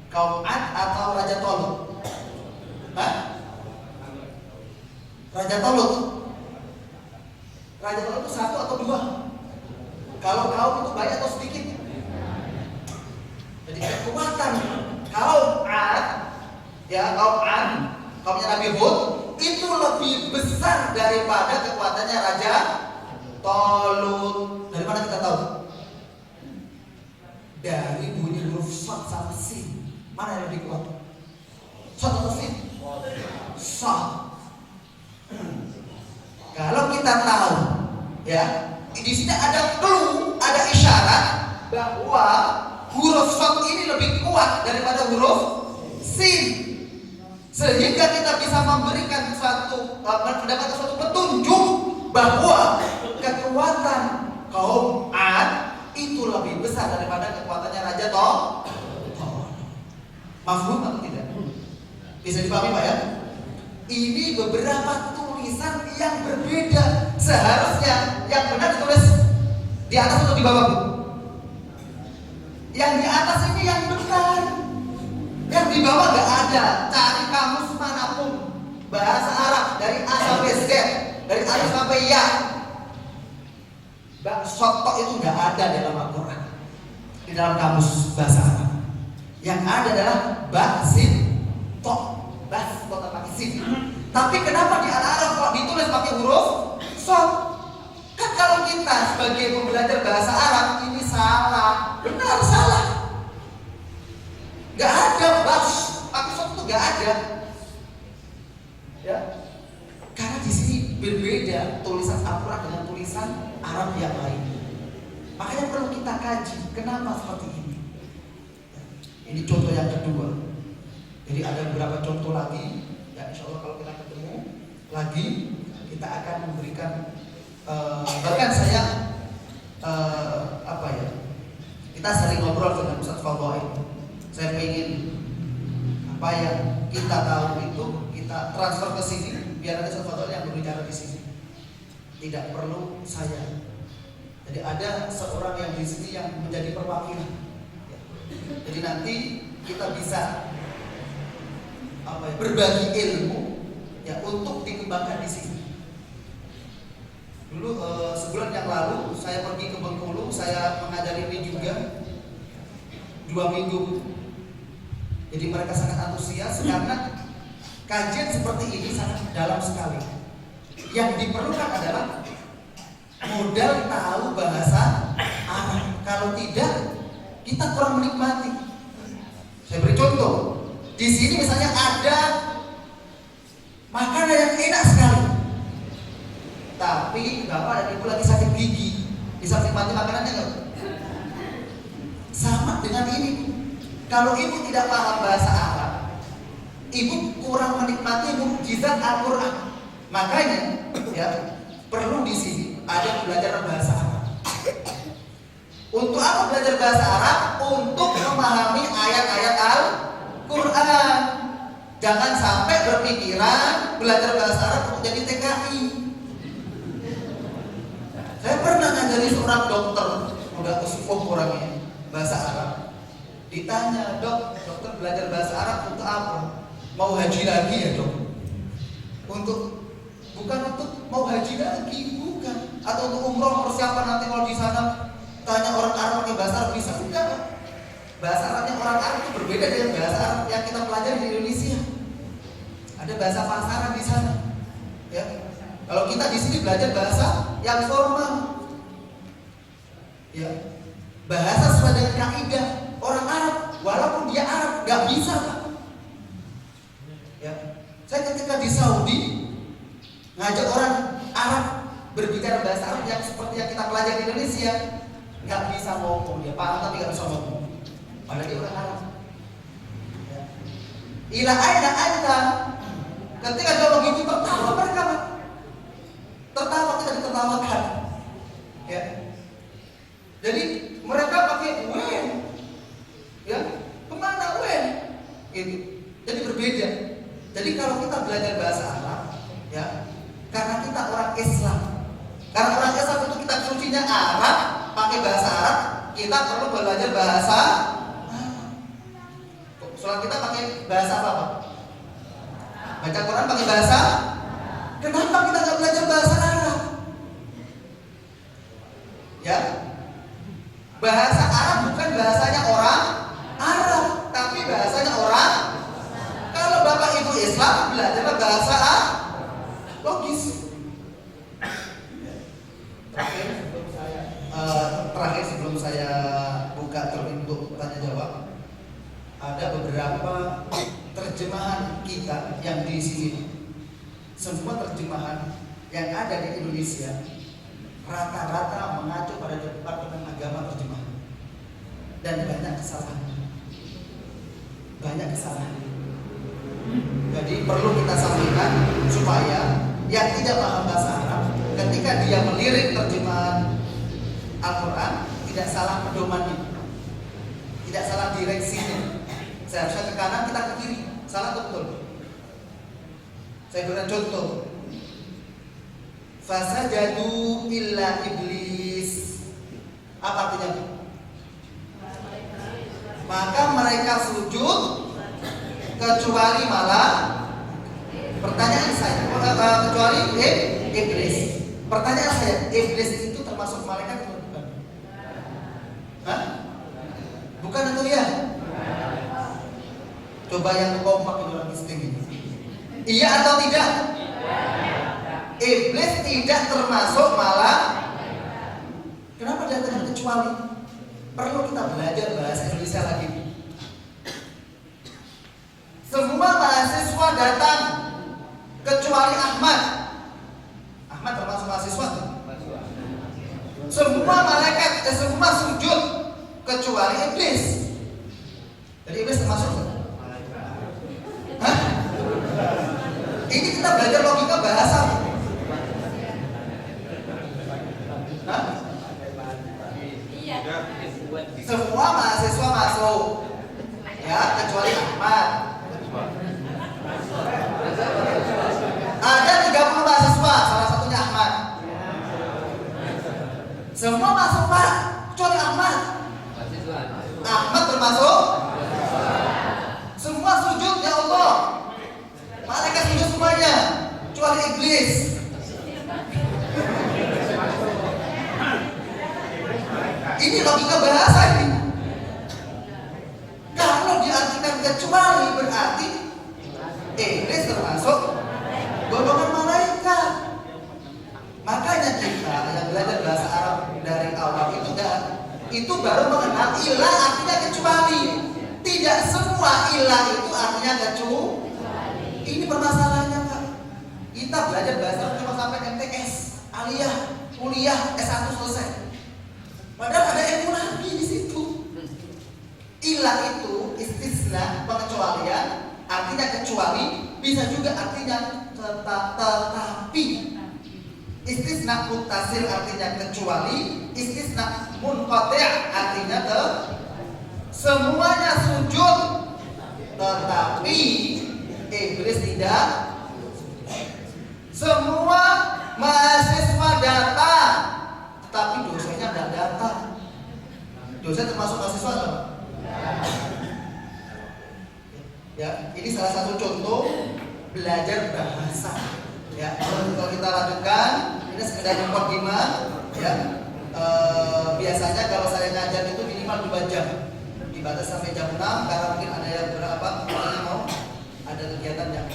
kaum Ad atau Raja Tolut? Hah? Raja Tolut. Raja Tolut itu satu atau dua? Kalau kaum itu banyak atau sedikit? Jadi kekuatan kaum Ad, ya kaum Ad, kaumnya Nabi Hud itu lebih besar daripada kekuatannya Raja Tolut. Dari mana kita tahu? Dari bunyi huruf shad sama sin. Mana yang lebih kuat? Shad atau sin? Shad. Kalau kita tahu, ya, di sini ada clue, ada isyarat bahwa huruf shad ini lebih kuat daripada huruf sin. Sehingga kita bisa memberikan mendapatkan suatu petunjuk bahwa kekuatan kaum Ad itu lebih besar daripada kekuatannya Raja Tolut. Mafhum atau tidak? Bisa dipahami Pak ya? Ini beberapa tulisan yang berbeda. Seharusnya yang benar ditulis di atas atau di bawah, Bu? Yang di atas ini yang benar. Yang di bawah nggak ada. Cari kamus manapun bahasa Arab dari A sampai Z, dari alif sampai ya. Sotok itu nggak ada dalam Al-Quran, di dalam kamus bahasa Arab. Yang ada adalah basin tok, bas tok pakai sin. Tapi kenapa di Al-Arab kok ditulis pakai huruf shad? Kan kalau kita sebagai pembelajar bahasa Arab ini salah, benar salah. Gak ada bas pakai shad itu gak ada. Ya, karena di sini berbeda tulisan Al-Quran dengan tulisan Arab yang lain. Makanya perlu kita kaji kenapa seperti ini. Ini contoh yang kedua. Jadi ada beberapa contoh lagi. Ya, insya Allah kalau kita ketemu lagi kita akan memberikan bahkan saya kita sering ngobrol dengan Ustaz Fadhail. Saya ingin apa yang kita tahu itu kita transfer ke sini biar ada Ustaz Fadhail yang berbicara di sini. Tidak perlu saya. Jadi ada seorang yang di sini yang menjadi perwakilan. Jadi nanti kita bisa berbagi ilmu ya untuk dikembangkan di sini. Dulu sebulan yang lalu saya pergi ke Bengkulu, saya mengajari ini juga 2 minggu. Jadi mereka sangat antusias karena kajian seperti ini sangat dalam sekali. Yang diperlukan adalah modal tahu bahasa Arab. Kalau tidak, kita kurang menikmati. Saya beri contoh. Di sini misalnya ada makanan yang enak sekali, tapi bapak dan ibu lagi sakit gigi, bisa menikmati makanannya nggak? Sama dengan ini. Kalau ibu tidak paham bahasa Arab, ibu kurang menikmati mukjizat Al-Quran. Makanya, ya, perlu di sini ada belajar bahasa Arab. Untuk apa belajar bahasa Arab? Untuk memahami ayat-ayat Al-Quran. Jangan sampai berpikiran belajar bahasa Arab untuk jadi TKI. Saya pernah ngajari seorang dokter, udah kesukup orangnya bahasa Arab. Ditanya, dokter belajar bahasa Arab untuk apa? Mau haji lagi ya dok? Bukan untuk mau haji lagi, bukan. Atau untuk umroh persiapan nanti kalau di sana pakai bahasa Arab bisa? Enggak. Bahasa Arabnya orang Arab itu berbeda dengan bahasa Arab yang kita pelajari di Indonesia. Ada bahasa pasaran di sana. Ya. Kalau kita di sini belajar bahasa yang formal. Ya. Bahasa sesuai dengan kaidah orang Arab, walaupun dia Arab nggak bisa. Ya. Saya ketika di Saudi ngajak orang Arab berbicara bahasa Arab yang seperti yang kita pelajari di Indonesia, nggak bisa ngomong, dia paham tapi nggak bisa ngomong. Padahal dia orang Arab. Ya. Ila aina anta, ketika dia begitu tertawa mereka, tertawa, kita ditertawakan. Ya. Jadi mereka pakai wen, ya, kemana wen? Gitu. Jadi berbeda. Jadi kalau kita belajar bahasa Arab, ya, karena kita orang Islam, karena orang Islam itu kita sucinya Arab, pakai bahasa Arab, kita perlu belajar bahasa Arab. Soal kita pakai bahasa apa? Baca Quran pakai bahasa. Kenapa kita nggak belajar bahasa Arab? Ya, bahasa Arab bukan bahasanya orang Arab, tapi bahasanya orang. Kalau Bapak Ibu Islam belajar bahasa Arab, logis. Terakhir sebelum saya buka untuk tanya jawab, ada beberapa terjemahan kita yang di sini. Semua terjemahan yang ada di Indonesia rata-rata mengacu pada Departemen Agama terjemahan dan banyak kesalahan. Banyak kesalahan. Jadi perlu kita sampaikan supaya yang tidak paham bahasa Arab ketika dia melirik terjemahan Al-Quran tidak salah pedomannya, tidak salah direksinya. Seharusnya ke kanan, kita ke kiri. Salah atau betul? Saya berikan contoh. Fasajadu illa iblis. Apa artinya? Maka mereka sujud kecuali malah. Pertanyaan saya, kecuali iblis. Pertanyaan saya, iblis itu termasuk malaikat atau bukan? Hah? Bukan atau ya? Coba yang kompak itu orang tinggi. Iya atau tidak? Iblis tidak termasuk malah. Kenapa dia tidak kecuali? Perlu kita belajar bahasa Indonesia lagi. Semua mahasiswa datang kecuali Ahmad. Ahmad termasuk mahasiswa. Semua malaikat, semua sujud kecuali iblis. Jadi iblis termasuk. Hah? Ini kita belajar logika bahasa. Hah? Semua mahasiswa masuk, ya kecuali Ahmad. Ada 30 mahasiswa, salah satunya Ahmad. Semua masuk Pak, kecuali Ahmad. Ahmad termasuk. Semua sujud ya Allah. Malaikat sujud semuanya, kecuali iblis. Ini logika bahasa ini. Kalau diartikan kecuali berarti iblis termasuk golongan malaikat. Makanya kita yang belajar bahasa Arab dari awal itu baru mengenal ilah artinya kecuali. Tidak semua ilah itu artinya kecuali. Ini permasalahannya Pak. Kita belajar bahasa Arab cuma sampai MTS, aliyah, kuliah, S1 selesai. Padahal ada ilmu lagi di situ. Ilah itu istisna, pengecualian, artinya kecuali, bisa juga artinya tetapi. Istisna muttasil artinya kecuali, istisna munqati' artinya semuanya sujud, tetapi iblis tidak. Semua mahasiswa datang, tetapi dosanya tidak datang. Dosa termasuk mahasiswa atau? Ya, ini salah satu contoh belajar bahasa. Ya, kalau kita lanjutkan, ini sekedar mukadimah. Ya, Biasanya kalau saya ngajar itu minimal 2 jam, dibatasi sampai jam 6 karena mungkin ada yang berapa mau ada kegiatan yang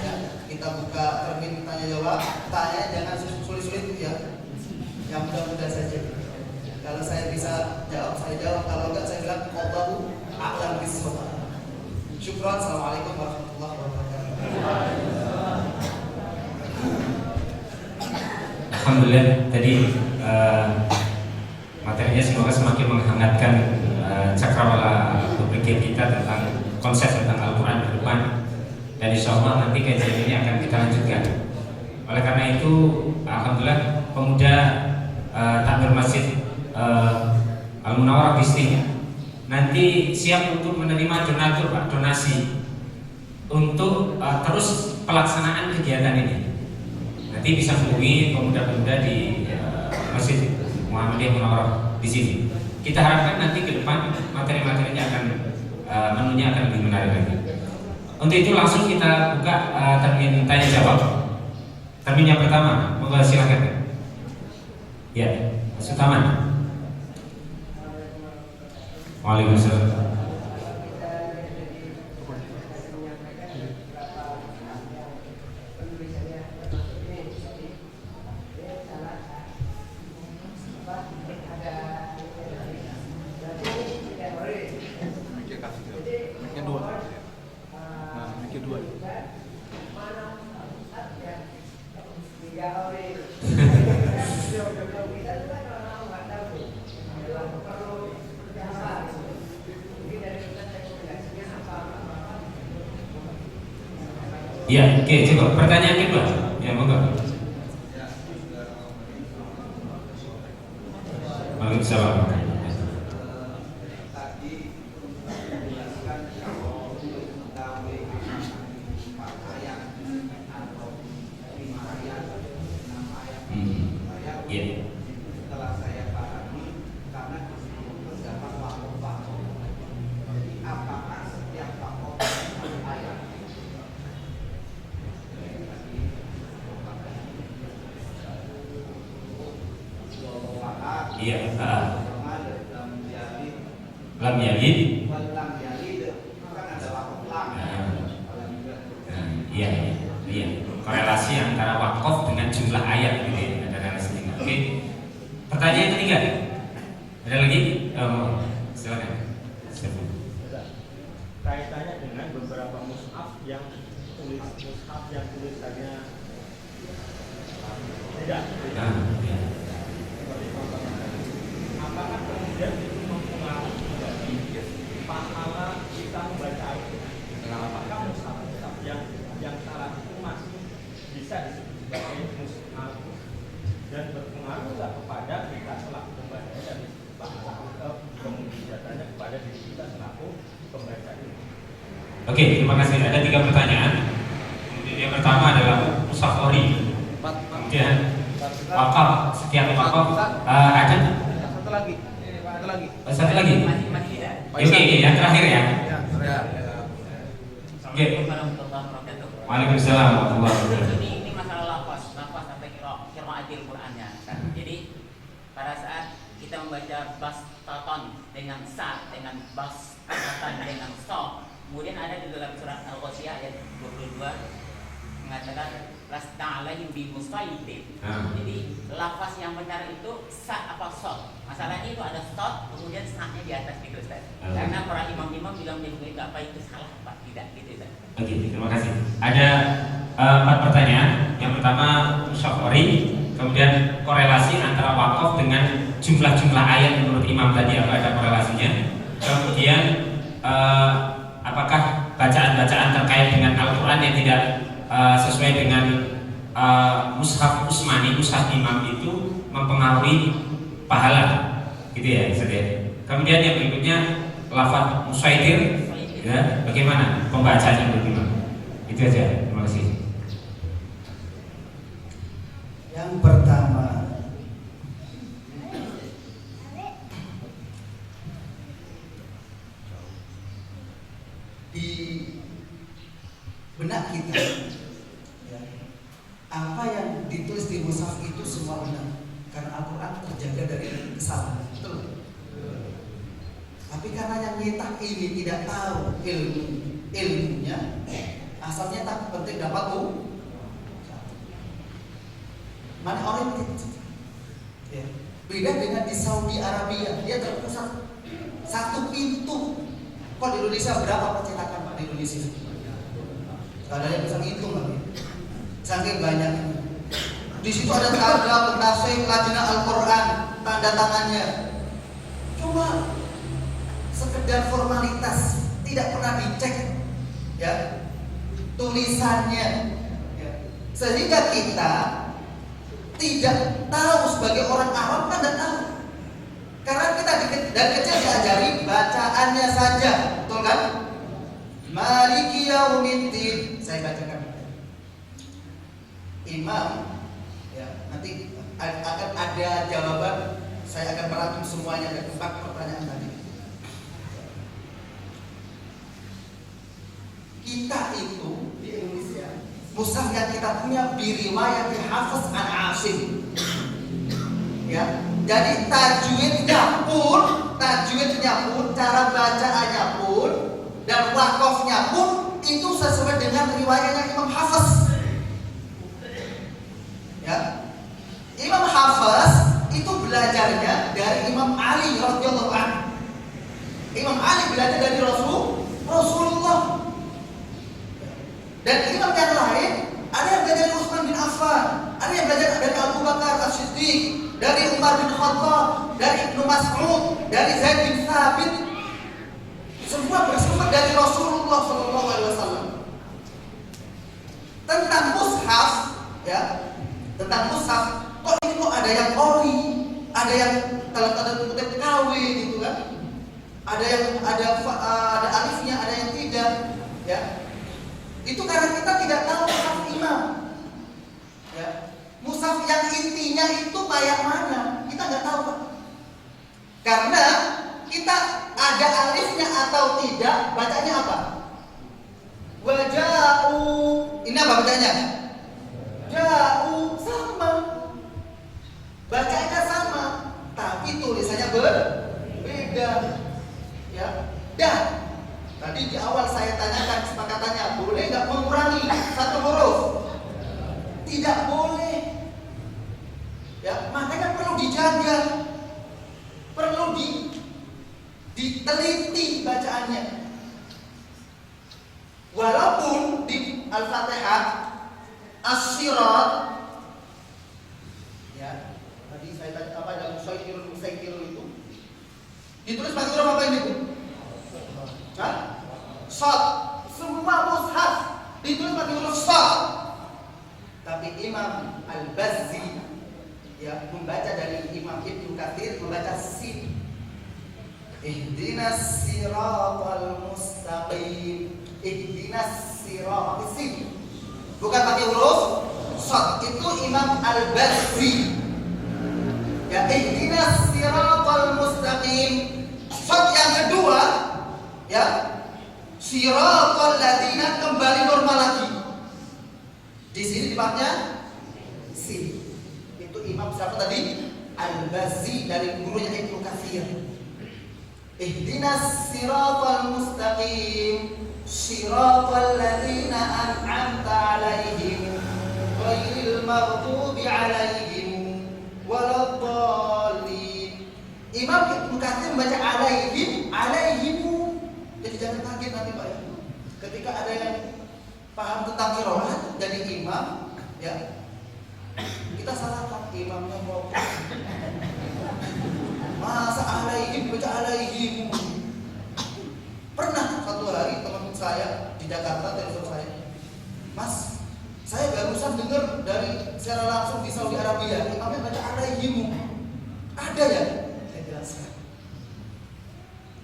ya, kita buka termin tanya jawab. Tanya jangan sulit-sulit ya, yang mudah-mudah saja. Kalau saya bisa jawab, saya jawab. Kalau enggak, saya bilang Allahu a'lam bishawab. Syukran. Assalamualaikum warahmatullahi wabarakatuh. Alhamdulillah tadi materinya semoga semakin menghangatkan cakrawala berpikir kita tentang konsep tentang Al-Quran ke depan, dan insya Allah nanti kajian ini akan kita lanjutkan. Oleh karena itu, alhamdulillah pemuda takmir masjid Al-Munawwarah Bisni nanti siap untuk menerima donatur, Pak, donasi untuk terus pelaksanaan kegiatan ini. Nanti bisa hubungi pemuda-pemuda di Masjid Muhammadiyah Munawwarah di sini. Kita harapkan nanti ke depan materi-materinya akan menunya akan lebih menarik lagi. Untuk itu langsung kita buka termin tanya jawab. Termin yang pertama, monggo silakan. Ya, Mas Utaman. Waalaikumsalam. Ya, oke, coba pertanyaan kedua. Ya, monggo. Waalaikumsalam. Iya, lam yalid. Iya. Korelasi antara wakaf dengan jumlah ayat gitu ya, ada relasinya. Oke. Pertanyaan ketiga. Ada lagi? Silakan. Kaitannya dengan beberapa mushaf yang tulisannya tidak. Ya. Apakah kemudian itu mempengaruhi dari pahala kita membaca itu? Apakah mushaf yang syarat itu masih bisa disebut sebagai mushaf dan berpengaruh nggak kepada kita selaku pembacanya dan pahala kemudiannya kepada diri kita selaku pembaca ini? Oke, terima kasih. Ada 3 pertanyaan. Kemudian yang pertama adalah mushaf ori. Kemudian wakaf, setiap wakaf ada. Satu lagi. Oke, yang terakhir ya. Oke. Waalaikumsalam warahmatullahi wabarakatuh. Ini masalah lafaz sampai qiraatil Qur'annya. Jadi pada saat kita membaca bastaton dengan sa, dengan bastatan dengan so, kemudian ada di dalam surat Al-Ghasyiyah ayat 22 mengatakan lasta alaihim bimusaitir. Jadi lafaz yang benar itu sa apa so. Masalahnya itu ada stop kemudian sa-nya di atas gitu, Ustaz. Karena para imam-imam bilang di apa itu salah Pak, tidak gitu, Ustaz. Oke, terima kasih. Ada 4 pertanyaan. Yang pertama mushaf ori, kemudian korelasi antara wakaf dengan jumlah-jumlah ayat menurut imam tadi, apa ada korelasinya? Kemudian apakah bacaan-bacaan terkait dengan Al-Quran yang tidak sesuai dengan mushaf Utsmani, mushaf imam itu mempengaruhi pahala, gitu ya, Kemudian yang berikutnya lafaz musaitir, ya, bagaimana pembacanya menurut imam? Itu aja, terima kasih. Yang pertama, di benak kita, ya, apa yang ditulis di mushaf itu semua benar. Karena Al-Quran terjaga dari kesalahan. Betul. Tapi karena yang nyetak ini tidak tahu ilmunya, asal nyetak penting dapat mana orang itu. Ya. Beda dengan di Saudi Arabia, dia terpusat satu pintu. Kok di Indonesia berapa percetakan Pak di Indonesia? Gak ada yang bisa ngitung lagi. Saking banyak. Di situ ada tanda pentasih lajnah Al-Quran, tanda tangannya. Cuma sekedar formalitas, tidak pernah dicek, ya, tulisannya. Ya. Sehingga kita tidak tahu sebagai orang Arab kan tidak tahu. Karena kita dari kecil diajari bacaannya saja, betul kan? Maliki yaumiddin. Saya bacakan. Imam, ya, nanti akan ada jawaban. Saya akan merangkum semuanya dari 4 pertanyaan tadi. Kita itu di Indonesia, mushaf yang kita punya biriwayat Hafiz an Asim. Ya, jadi tajwidnya pun, cara bacaannya pun, dan wakofnya pun itu sesuai dengan riwayatnya Imam Hafiz. Ya, Imam Hafiz itu belajarnya dari Imam Ali radhiyallahu anhu. Imam Ali belajar dari Rasulullah. Dan imam yang lain ada yang belajar dari Utsman bin Affan, ada yang belajar dari Abu Bakar As-Siddiq, dari Umar bin Khattab, dari Ibnu Mas'ud, dari Zaid bin Thabit. Semua bersumber dari Rasulullah SAW. Tentang mushaf, ya, tentang mushaf, kok ini kok ada yang ori, ada yang tanda kutip KW gitu kan? Ada yang ada alifnya, ada yang tidak, ya. Itu karena kita tidak tahu mushaf imam, ya. Mushaf yang intinya itu kayak mana, kita nggak tahu, Pak. Karena kita ada alifnya atau tidak, bacanya apa? Waja'u. Ini apa bacanya? Ja'u, sama. Bacanya sama, tapi tulisannya berbeda. Ya. Dan tadi di awal saya tanyakan kesepakatannya, boleh nggak mengurangi satu huruf? Tidak boleh. Ya, makanya perlu dijaga, perlu diteliti bacaannya. Walaupun di Al-Fatihah, As-Sirat, ya, tadi saya tanya apa ada Musaikirul itu, ditulis pakai huruf apa ini, Bu? Hah? Shad. Semua mushaf ditulis pakai huruf shad. Tapi Imam Al-Bazzi, ya, membaca dari Imam Ibnu Katsir membaca sin. Ihdinas siratal mustaqim. Ihdinas siratal sin. Bukan pakai huruf shad. Itu Imam Al-Bazzi. Ya, ihdinas siratal mustaqim. Shad yang kedua, ya, siratal ladzina, kembali normal lagi. Di sini dipakai sin. Itu Imam siapa tadi? Al-Bazzi dari gurunya Ibnu Katsir. Ihdinas siratal mustaqim, siratal ladzina an'amta 'alaihim, ghairil maghdubi 'alaihim waladdallin. Imam Ibnu Katsir membaca 'alaihim, 'alaihim. Jadi jangan kaget nanti Pak ya. Ketika ada yang paham tentang qiraat jadi imam, ya, kita salahkan imamnya mau. Masa alaihim baca alaihim. Pernah satu hari teman saya di Jakarta telepon saya, Mas, saya barusan dengar dari secara langsung di Saudi Arabia imamnya baca alaihim. Ada ya? Saya jelaskan.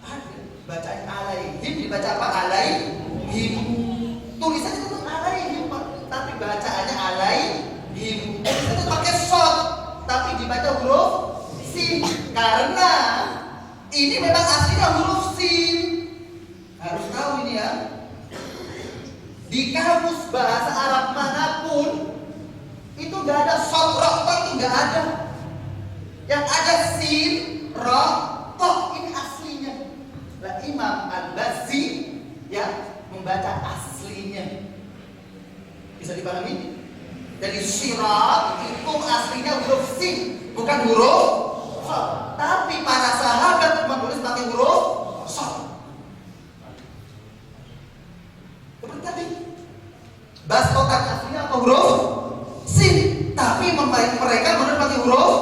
Ada. Bacaan alaihim dibaca apa? Alaihim. Tulisannya itu alaihim, tapi bacaannya alaihim. Itu pakai shad, tapi dibaca huruf sin. Karena ini memang aslinya huruf sin. Harus tahu ini ya. Di kamus bahasa Arab manapun itu nggak ada shad rokta, itu nggak ada. Yang ada sin, ra, to, ini aslinya. Lah Imam Al-Bazzi ya membaca aslinya. Bisa dipahami? Jadi syirat itu aslinya huruf sin, bukan huruf shad. Tapi para sahabat menulis pakai huruf shad. Seperti tadi, bastotan aslinya apa huruf sin, tapi mereka menulis pakai huruf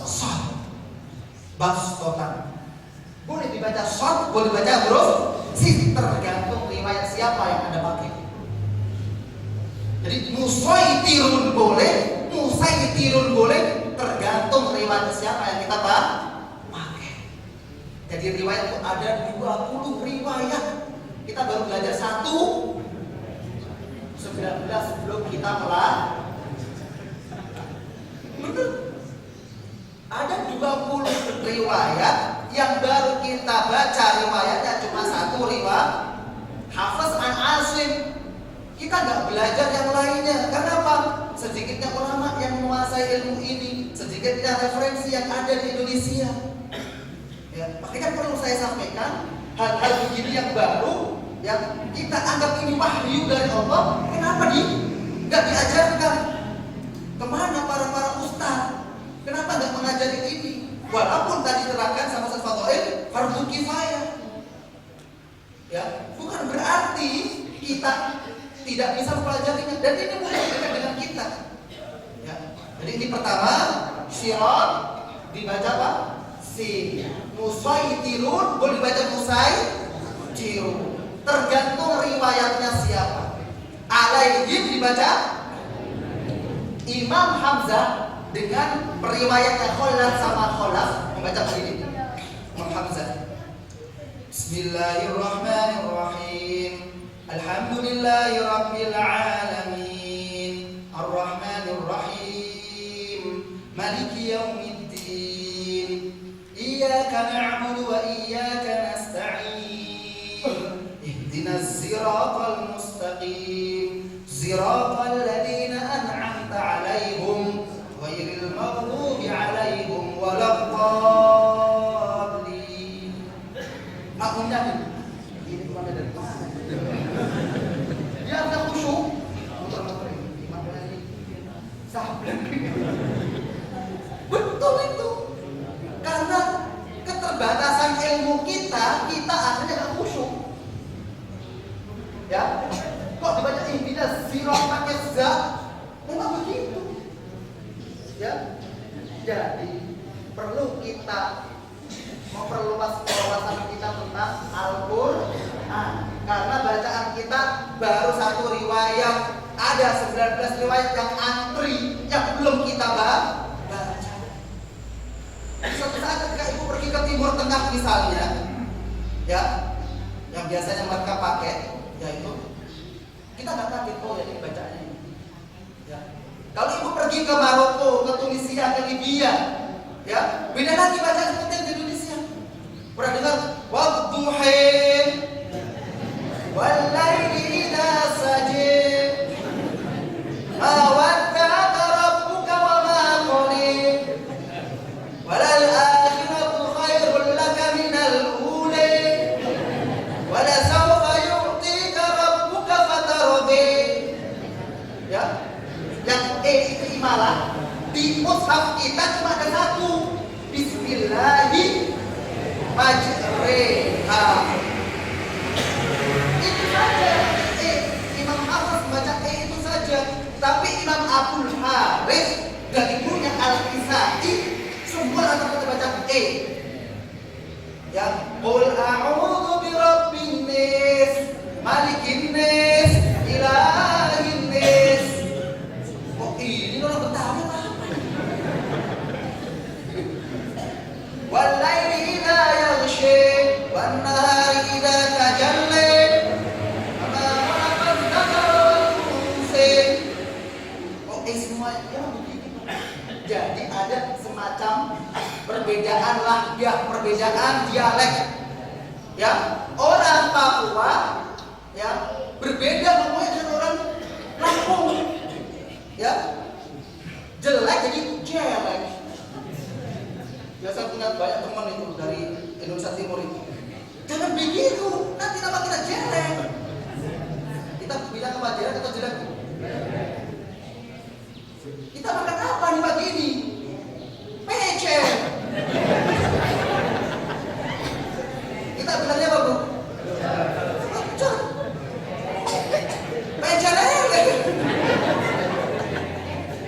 shad. Bastotan boleh dibaca shad, boleh dibaca huruf sin, tergantung riwayat siapa yang Anda pakai. Jadi musaitirun boleh, tergantung riwayat siapa yang kita pakai. Jadi riwayat itu ada 20 riwayat. Kita baru belajar 19 belum kita betul. Ada 20 riwayat yang baru kita baca riwayatnya cuma 1 riwayat. Hafiz an Asim. Kita nggak belajar yang lainnya. Kenapa? Sedikitnya ulama yang menguasai ilmu ini, sedikitnya referensi yang ada di Indonesia. Ya, makanya perlu saya sampaikan hal-hal begini yang baru, yang kita anggap ini wahyu dari Allah. Kenapa nggak diajarkan? Kemana para ustaz? Kenapa nggak mengajari ini? Walaupun tadi terangkan sama Ustaz Fadhail, fardu kifayah. Ya, bukan berarti kita tidak bisa mempelajarinya, dan ini mulai dekat dengan kita. Ya. Jadi ini pertama, syirat dibaca apa? Si. Musaitirun boleh dibaca musaitirun. Tergantung riwayatnya siapa. Alaihim dibaca Imam Hamzah dengan periwayatnya Khalaf sama Khalaf membaca begini. Imam Hamzah. Bismillahirrahmanirrahim. Alhamdulillahi Rabbil Alamin Ar-Rahmanir Rahim Maliki Yawmiddin Iyyaka na'budu wa iyyaka nasta'in Ihdinas siratal mustaqim Siratal ladzina an'amta 'alaihim ghairil maghdubi 'alaihim waladdallin. Makmumnya ini kepada dari mana? Dia ada khusyuk, betul itu. Karena keterbatasan ilmu kita akhirnya nggak khusyuk. Ya, kok dibaca ihdinas siratal pakai za? Memang begitu. Ya, jadi perlu kita memperluas wawasan kita tentang Al-Quran. Karena bacaan kita baru 1 riwayat, ada 19 riwayat yang antri yang belum kita baca. Suatu saat ketika ibu pergi ke Timur Tengah misalnya, ya, yang biasanya mereka pakai, yaitu kita nggak kaget, oh ya ini bacaannya. Ya. Kalau ibu pergi ke Maroko, ke Tunisia, ke Libya, ya, beda lagi bacaan seperti yang di Indonesia. Pernah dengar wadduhin wal-laili idza sajid ma wadda'aka rabbuka wa ma qala walal akhiratu khairul laka minal ula wa la sawfa yu'tika rabbuka fatardi. Ya, yang itu imalah di mushaf kita cuma ada 1, bismillahi majreha. Itu saja. Imam Hafiz baca itu saja. Tapi Imam Abdul Harith dan ibunya Al-Kisai semua rata-rata baca Ya, qul a'udzu birabbin nas, malikin nas, ilahin nas. Oh, ini orang Betawi apa? Wal-laili idza yaghsha wan-nahari idza tajalla wa ma khalaqal dzakara wal-unsa. Oh, semuanya begini. Jadi ada semacam perbedaan lahjah, perbedaan dialek. Ya, orang Papua ya berbeda pokoknya dengan orang Lampung. Ya. Jelek jadi jelek. Saya punya banyak teman itu dari Indonesia Timur itu. Jangan begitu, nanti nama kita jelek. Kita bilang apa jelek atau jelek? Kita makan apa nih pagi ini? Pecel. Kita bilangnya apa, Bu? Pecel lele.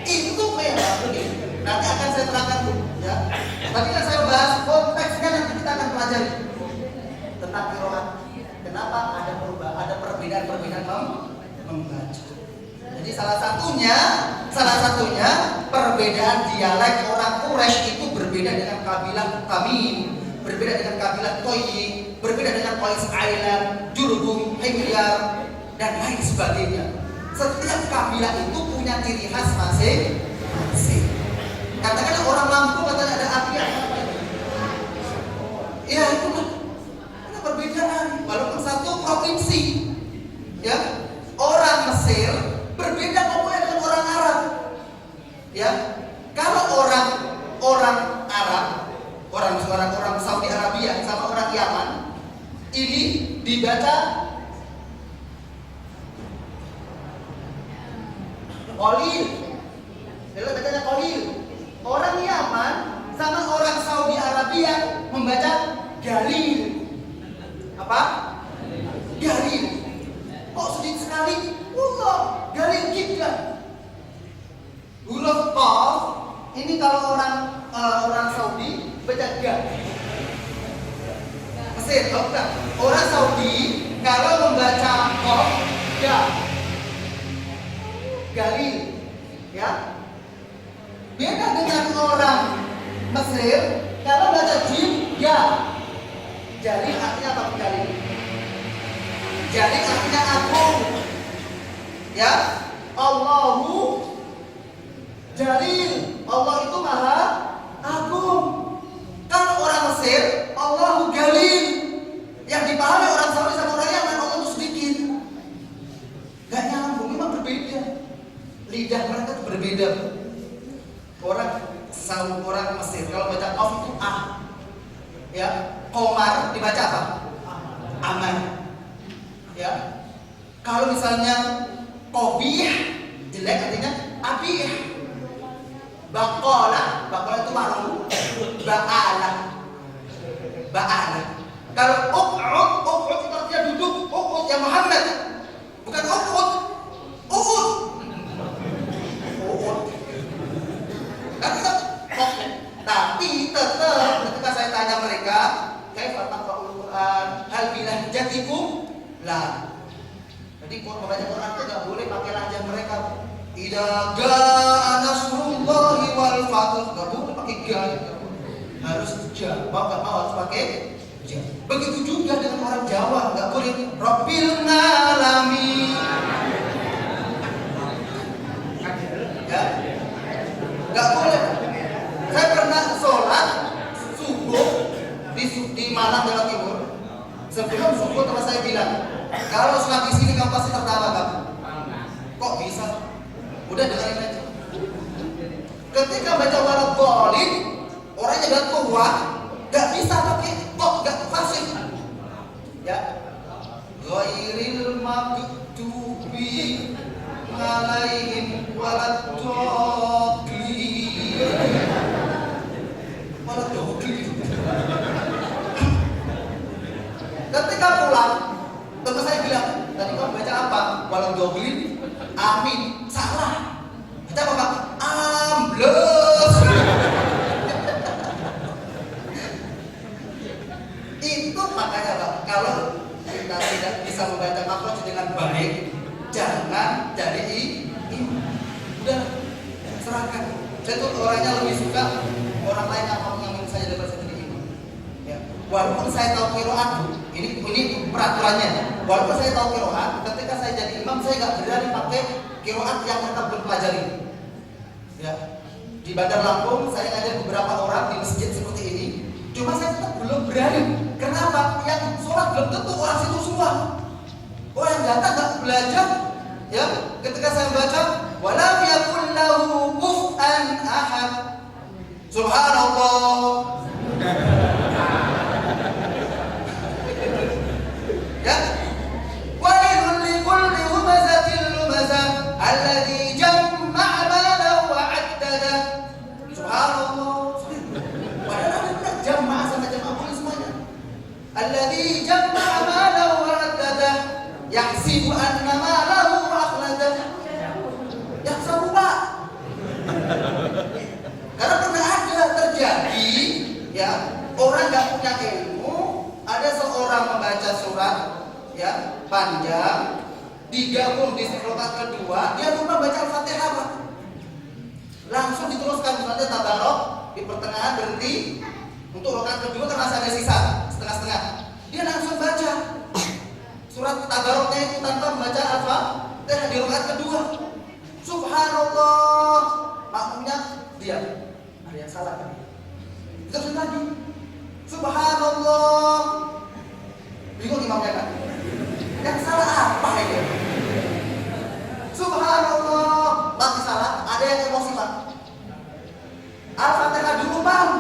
Itu memang begini. Nanti akan saya terangkan, Bu, ya. Tadi kan saya bahas konteksnya, nanti kita akan pelajari tentang qiraat. Kenapa ada perbedaan membaca. Jadi salah satunya perbedaan dialek orang Quraisy itu berbeda dengan kabilah Tamim, berbeda dengan kabilah Toyi, berbeda dengan Qais Ailan, Jurhum, Himyar, dan lain sebagainya. Setiap kabilah itu punya ciri khas masing-masing. Katakanlah orang Lampung katanya ada api apa itu? Ya itu kan ada perbedaan walaupun satu provinsi. Ya, orang Mesir berbeda pokoknya dengan orang Arab. Ya, kalau orang Arab, orang Saudi Arabia sama orang Yaman ini dibaca Qalil. Dia bacanya Qalil. Orang Yaman sama orang Saudi Arabia membaca Galil. Apa? Galil. Kok sedikit sekali? Galil jiddan. Huruf Qaf ini kalau orang Saudi baca Ga. Mesir, bukan. Orang Saudi kalau membaca Qaf Ga. Galil, ya. Beda dengan orang Mesir kalau baca jim ya. Jalil artinya apa? Jalil. Jalil artinya agung. Ya, Allahu Jalil. Allah itu maha agung. Kalau orang Mesir, Allahu Jalil. Yang dipahami orang Saudi sama orang Yaman, Allah itu sedikit. Gak nyambung, memang berbeda. Lidah mereka itu berbeda. Orang Mesir kalau baca Qaf itu ya. Komar dibaca apa? Aman. Ya. Kalau misalnya Qobih jelek artinya abih. Baqalah itu malu. Ba'alah. Kalau uq'ud itu artinya duduk. Uq'ud ya Muhammad. Bukan uq'ud. Tapi tetap ketika saya tanya mereka, kaifa taqra'ul Qur'an? Hal bilahjatikum? La. Jadi kalau membaca Quran itu enggak boleh pakai lahjah mereka. Idza jaa nasrullahi wal fath, enggak boleh pakai ga. Harus ja. Mau harus pakai ja. Begitu juga dengan orang Jawa, enggak boleh Rabbil alamin. Ya. Enggak boleh. Saya pernah sholat subuh di Malang, Jawa Timur. Sebelum subuh teman saya bilang, kalau sholat di sini kamu pasti tertawa kamu. Kok bisa? Udah dengerin aja. Ketika baca waladhdallin, orangnya udah tua, nggak bisa pakai kok, nggak fasih. Ya, ghairil maghdubi alaihim waladdallin. Ketika pulang, teman saya bilang, tadi kamu baca apa? Waladdallin, amin. Salah. Baca apa, Pak? Ambles. Itu makanya, Pak, kalau kita tidak bisa membaca makhraj dengan baik, jangan jadi imam. Udah, serahkan. Saya tuh orangnya lebih suka orang lain yang ngomong saya daripada saya jadi imam. Ya. Walaupun saya tahu qiraat, ini peraturannya. Walaupun saya tahu qiraat, ketika saya jadi imam saya nggak berani pakai qiraat yang kita belum pelajari. Ya. Di Bandar Lampung saya ngajar beberapa orang di masjid seperti ini. Cuma saya tetap belum berani. Kenapa? Yang sholat belum tentu orang situ semua. Oh yang datang nggak belajar. Ya. Ketika saya baca, walam yakul lahu kufuwan ahad. Subhanallah. ya, orang nggak punya ilmu, ada seorang membaca surat ya panjang, digabung di rakaat kedua, dia lupa baca Al-Fatihah, Pak. Langsung diteruskan misalnya tabarok di pertengahan berhenti untuk rakaat kedua karena masih ada sisa setengah-setengah. Dia langsung baca surat tabaroknya itu tanpa membaca Al-Fatihah di rakaat kedua. Subhanallah, makmumnya diam. Ada yang salah kan? Terus lagi, Subhanallah. Bingung imamnya kan? Yang salah apa ini? Subhanallah, masih salah. Ada yang emosi, Pak. Al-Fatihah dulu, Bang.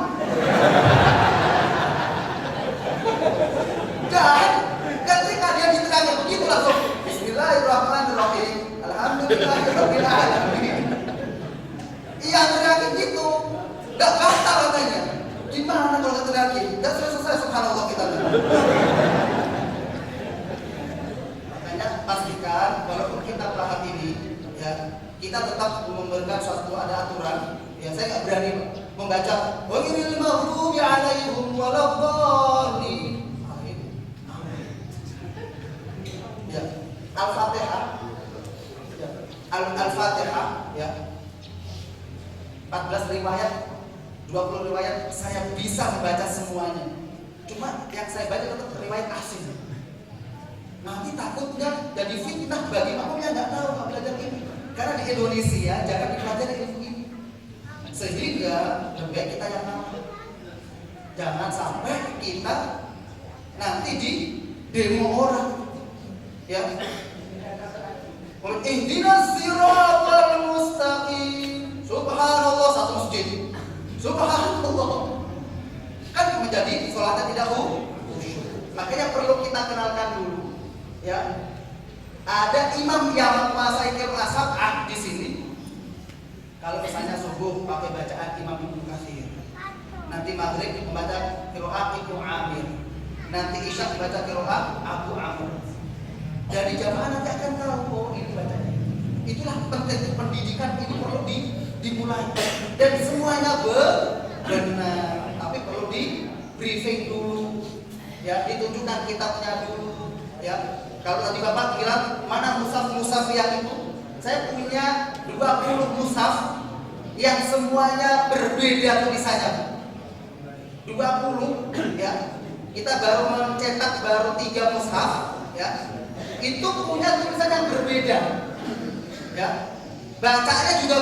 Dan ketika dia diterangkan begitu langsung Bismillahirrahmanirrahim. Alhamdulillahirabbil alamin. Iya, teriakin gitu. Enggak kata katanya. Gimana kalau nggak teriakin? Enggak selesai subhanallah kita. Makanya pastikan walaupun kita paham ini, ya kita tetap memberikan suatu ada aturan. Ya saya nggak berani membaca ghairil maghdubi alaihim waladdallin. Ya, Al-Fatihah. Ya, Al-Fatihah ya. 14 riwayat, 20 riwayat saya bisa membaca semuanya. Cuma yang saya baca tetap riwayat asing. Nanti takutnya jadi fitnah bagi makmumnya nggak tahu nggak belajar ini. Karena di Indonesia jangan dipelajari ilmu ini. Sehingga lebih baik kita yang tahu. Jangan sampai kita nanti di demo orang. Ya. Ihdinas siratal mustaqim. Subhanallah satu masjid. Subhanallah. Kan menjadi sholatnya tidak khusyuk. Makanya perlu kita kenalkan dulu. Ya. Ada imam yang menguasai qiraat sab'ah di sini. Kalau misalnya subuh pakai bacaan Imam Ibnu Katsir. Nanti maghrib membaca qiraat Ibnu Amir. Nanti isya membaca qiraat Abu Amr. Dari jamaah nanti akan tahu oh ini bacanya. Itulah penting pendidikan ini perlu dimulai dan semuanya benar, tapi perlu di briefing dulu, ya ditunjukkan kitabnya dulu, ya. Kalau tadi Bapak bilang mana mushaf yang itu, saya punya 20 mushaf yang semuanya berbeda tulisannya. 20, ya. Kita baru mencetak baru 3 mushaf, ya. Itu punya tulisan yang berbeda, ya. Bacanya juga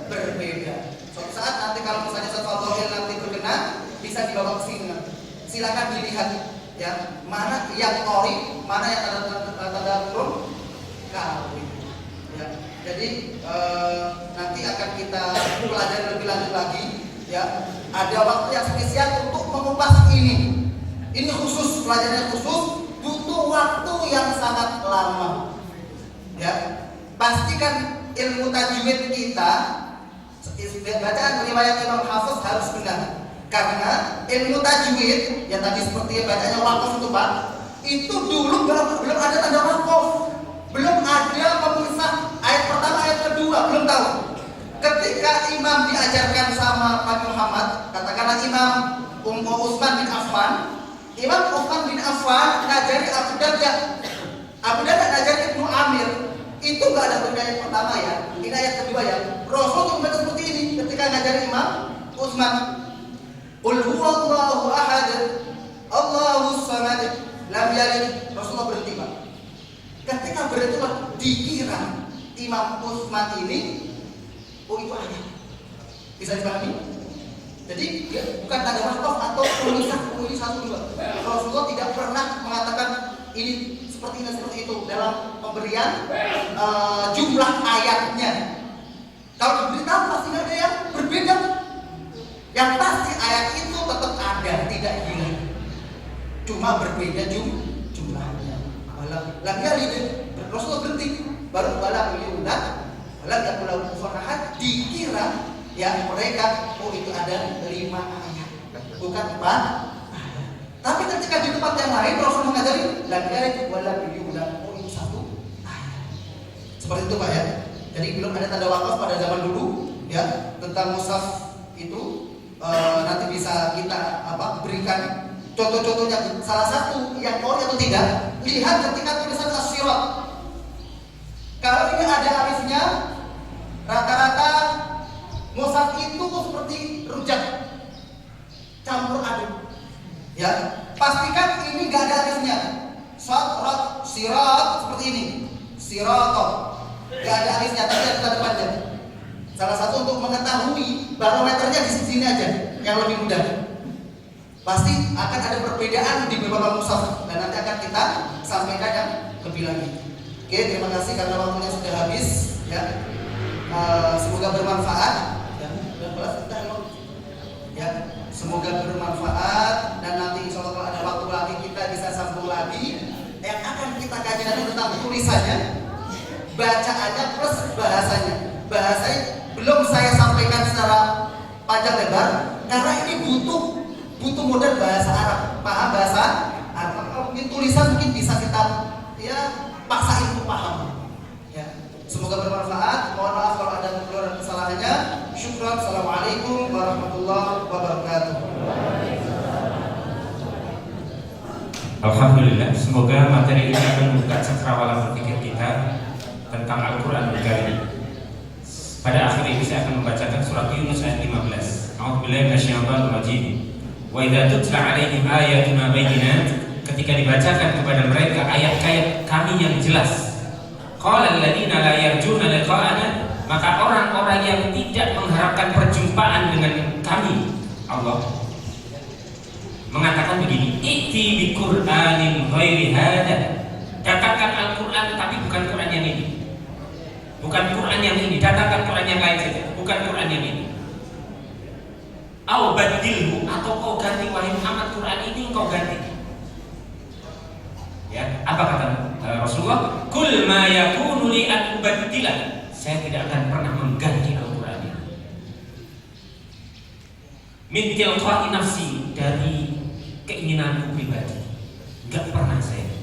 berbeda. Suatu saat nanti kalau misalnya sesuatu yang nanti berkenan bisa dibawa ke sini. Silakan dilihat, ya mana yang qori, mana yang tanda turun kawin. Ya. Jadi nanti akan kita pelajari lebih lanjut lagi. Ya, ada waktu yang spesial untuk mengupas ini. Ini khusus pelajarannya khusus. Butuh waktu yang sangat lama. Ya, pastikan ilmu tajwid kita, bacaan riwayat Imam Hafiz harus benar. Karena ilmu tajwid, yang tadi seperti bacanya waqaf itu Pak, itu dulu belum ada tanda waqaf, belum ada pemisah ayat pertama ayat kedua, belum tahu. Ketika imam diajarkan sama Pak Muhammad, katakanlah Imam Utsman bin Affan. Imam Utsman bin Affan ngajari Abu Darda ngajari Ibnu Amir. Itu nggak ada benda ayat pertama ya, ini ayat kedua ya. Rasul membaca seperti ini ketika ngajari Imam Utsman. Qul huwallahu ahad, Allahus samad, lam yalid. Rasulullah berhenti Pak. Ketika berhenti dikira Imam Utsman ini, oh itu ayat. Bisa dipahami? Jadi bukan tanda waqaf atau pemisah satu dua. Rasulullah tidak pernah mengatakan ini seperti itu dalam pemberian jumlah ayatnya. Kalau diberitahu pasti ada yang berbeda. Yang pasti ayat itu tetap ada, tidak hilang. Cuma berbeda jumlahnya. Lagi Rasulullah berhenti, baru walam yulad, walam yakul lahu kufuwan ahad, dikira ya mereka oh itu ada 5 ayat, bukan 4 ayat. Tapi ketika di tempat yang lain Rasul mengajari lagi walam yulad, oh itu 1 ayat. Seperti itu Pak ya. Jadi belum ada tanda wakaf pada zaman dulu ya tentang mushaf itu. nanti bisa kita berikan contoh-contohnya. Salah satu yang ori atau tidak, lihat ketika tulisan as-sirat. Kalau ini ada alifnya, rata-rata mushaf itu seperti rujak campur aduk. Ya, pastikan ini nggak ada alifnya. Sirat, seperti ini. Siraton, nggak ada alifnya, tapi ada tanda panjang. Salah satu untuk mengetahui barometernya di sini aja, yang lebih mudah. Pasti akan ada perbedaan di beberapa mushaf dan nanti akan kita sampaikan yang lebih lagi. Oke, terima kasih karena waktunya sudah habis. Ya, semoga bermanfaat. Ya, semoga bermanfaat dan nanti insya Allah kalau ada waktu lagi kita bisa sambung lagi. Yang akan kita kaji nanti tentang tulisannya, bacaannya plus bahasanya. Bahasanya belum saya sampaikan secara panjang lebar karena ini butuh modal bahasa Arab, paham bahasa Arab. Kalau mungkin tulisan mungkin bisa kita paksain untuk paham. Ya, semoga bermanfaat. Mohon maaf kalau ada kekurangan kesalahannya. Syukran. Assalamualaikum warahmatullahi wabarakatuh. Alhamdulillah, semoga materi ini akan membuka cakrawala berpikir kita tentang Al-Quran Al-Karim. Pada akhir ini saya akan membacakan surat Yunus ayat 15. A'udzubillahi minasyaitonir rajim. Wa idza tutla 'alaihim ayatuna bayyinat, ketika dibacakan kepada mereka ayat-ayat kami yang jelas. Qala alladziina la yarjuna liqa'ana, maka orang-orang yang tidak mengharapkan perjumpaan dengan kami, Allah mengatakan begini, "I'ti bi Qur'anin ghairi hada." Katakan Al-Qur'an tapi bukan Qur'an yang ini. Bukan Quran yang ini, datangkan Quran yang lain saja, bukan Quran yang ini. Au badilhu, atau kau ganti, wahai Muhammad, Quran ini kau ganti. Ya, apa kata Rasulullah? Kul ma yakunu li an ubaddilah. Saya tidak akan pernah mengganti Al-Quran ini. Min tilqa'i nafsi, dari keinginanku pribadi. Enggak pernah saya.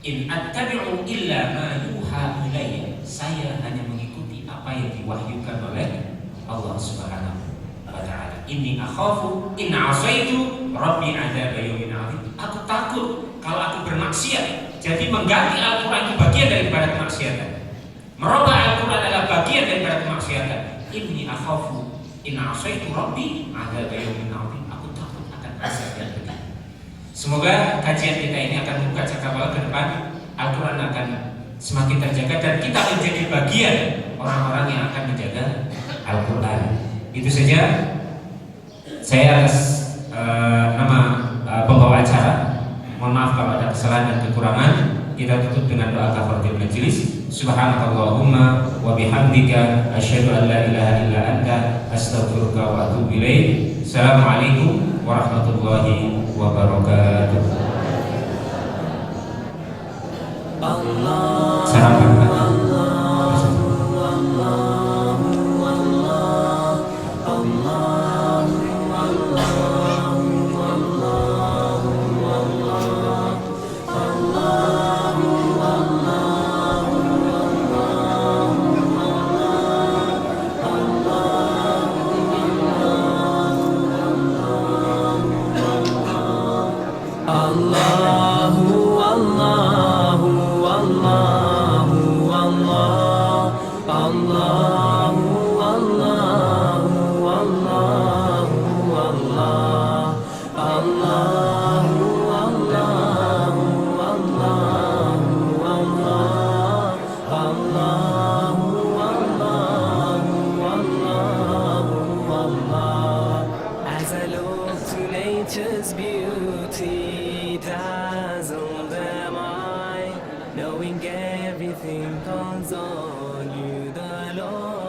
In attabi'u illa ma yuha ilayya, saya hanya mengikuti apa yang diwahyukan oleh Allah Subhanahu wa ta'ala. Inni akhafu in 'asaitu rabbi 'adzab yaumin 'adzim. Aku takut kalau aku bermaksiat. Jadi mengganti Al-Qur'an itu bagian daripada kemaksiatan. Merubah Al-Qur'an adalah bagian daripada kemaksiatan. Inni akhafu in 'asaitu rabbi 'adzab yaumin 'adzim. Aku takut akan azab yang pedih. Semoga kajian kita ini akan membuka cakrawala ke depan. Al-Quran akan semakin terjaga dan kita menjadi bagian orang-orang yang akan menjaga Al-Quran. Itu saja. Saya atas nama pembawa acara, mohon maaf kalau ada kesalahan dan kekurangan. Kita tutup dengan doa kafaratul majelis. Subhanakallahumma wa bihamdika asyhadu an la ilaha illa anta astaghfiruka wa atubu ilaik. Assalamualaikum warahmatullahi wabarakatuh. Sarapan. nature's beauty dazzle their mind, knowing everything comes on you, the Lord.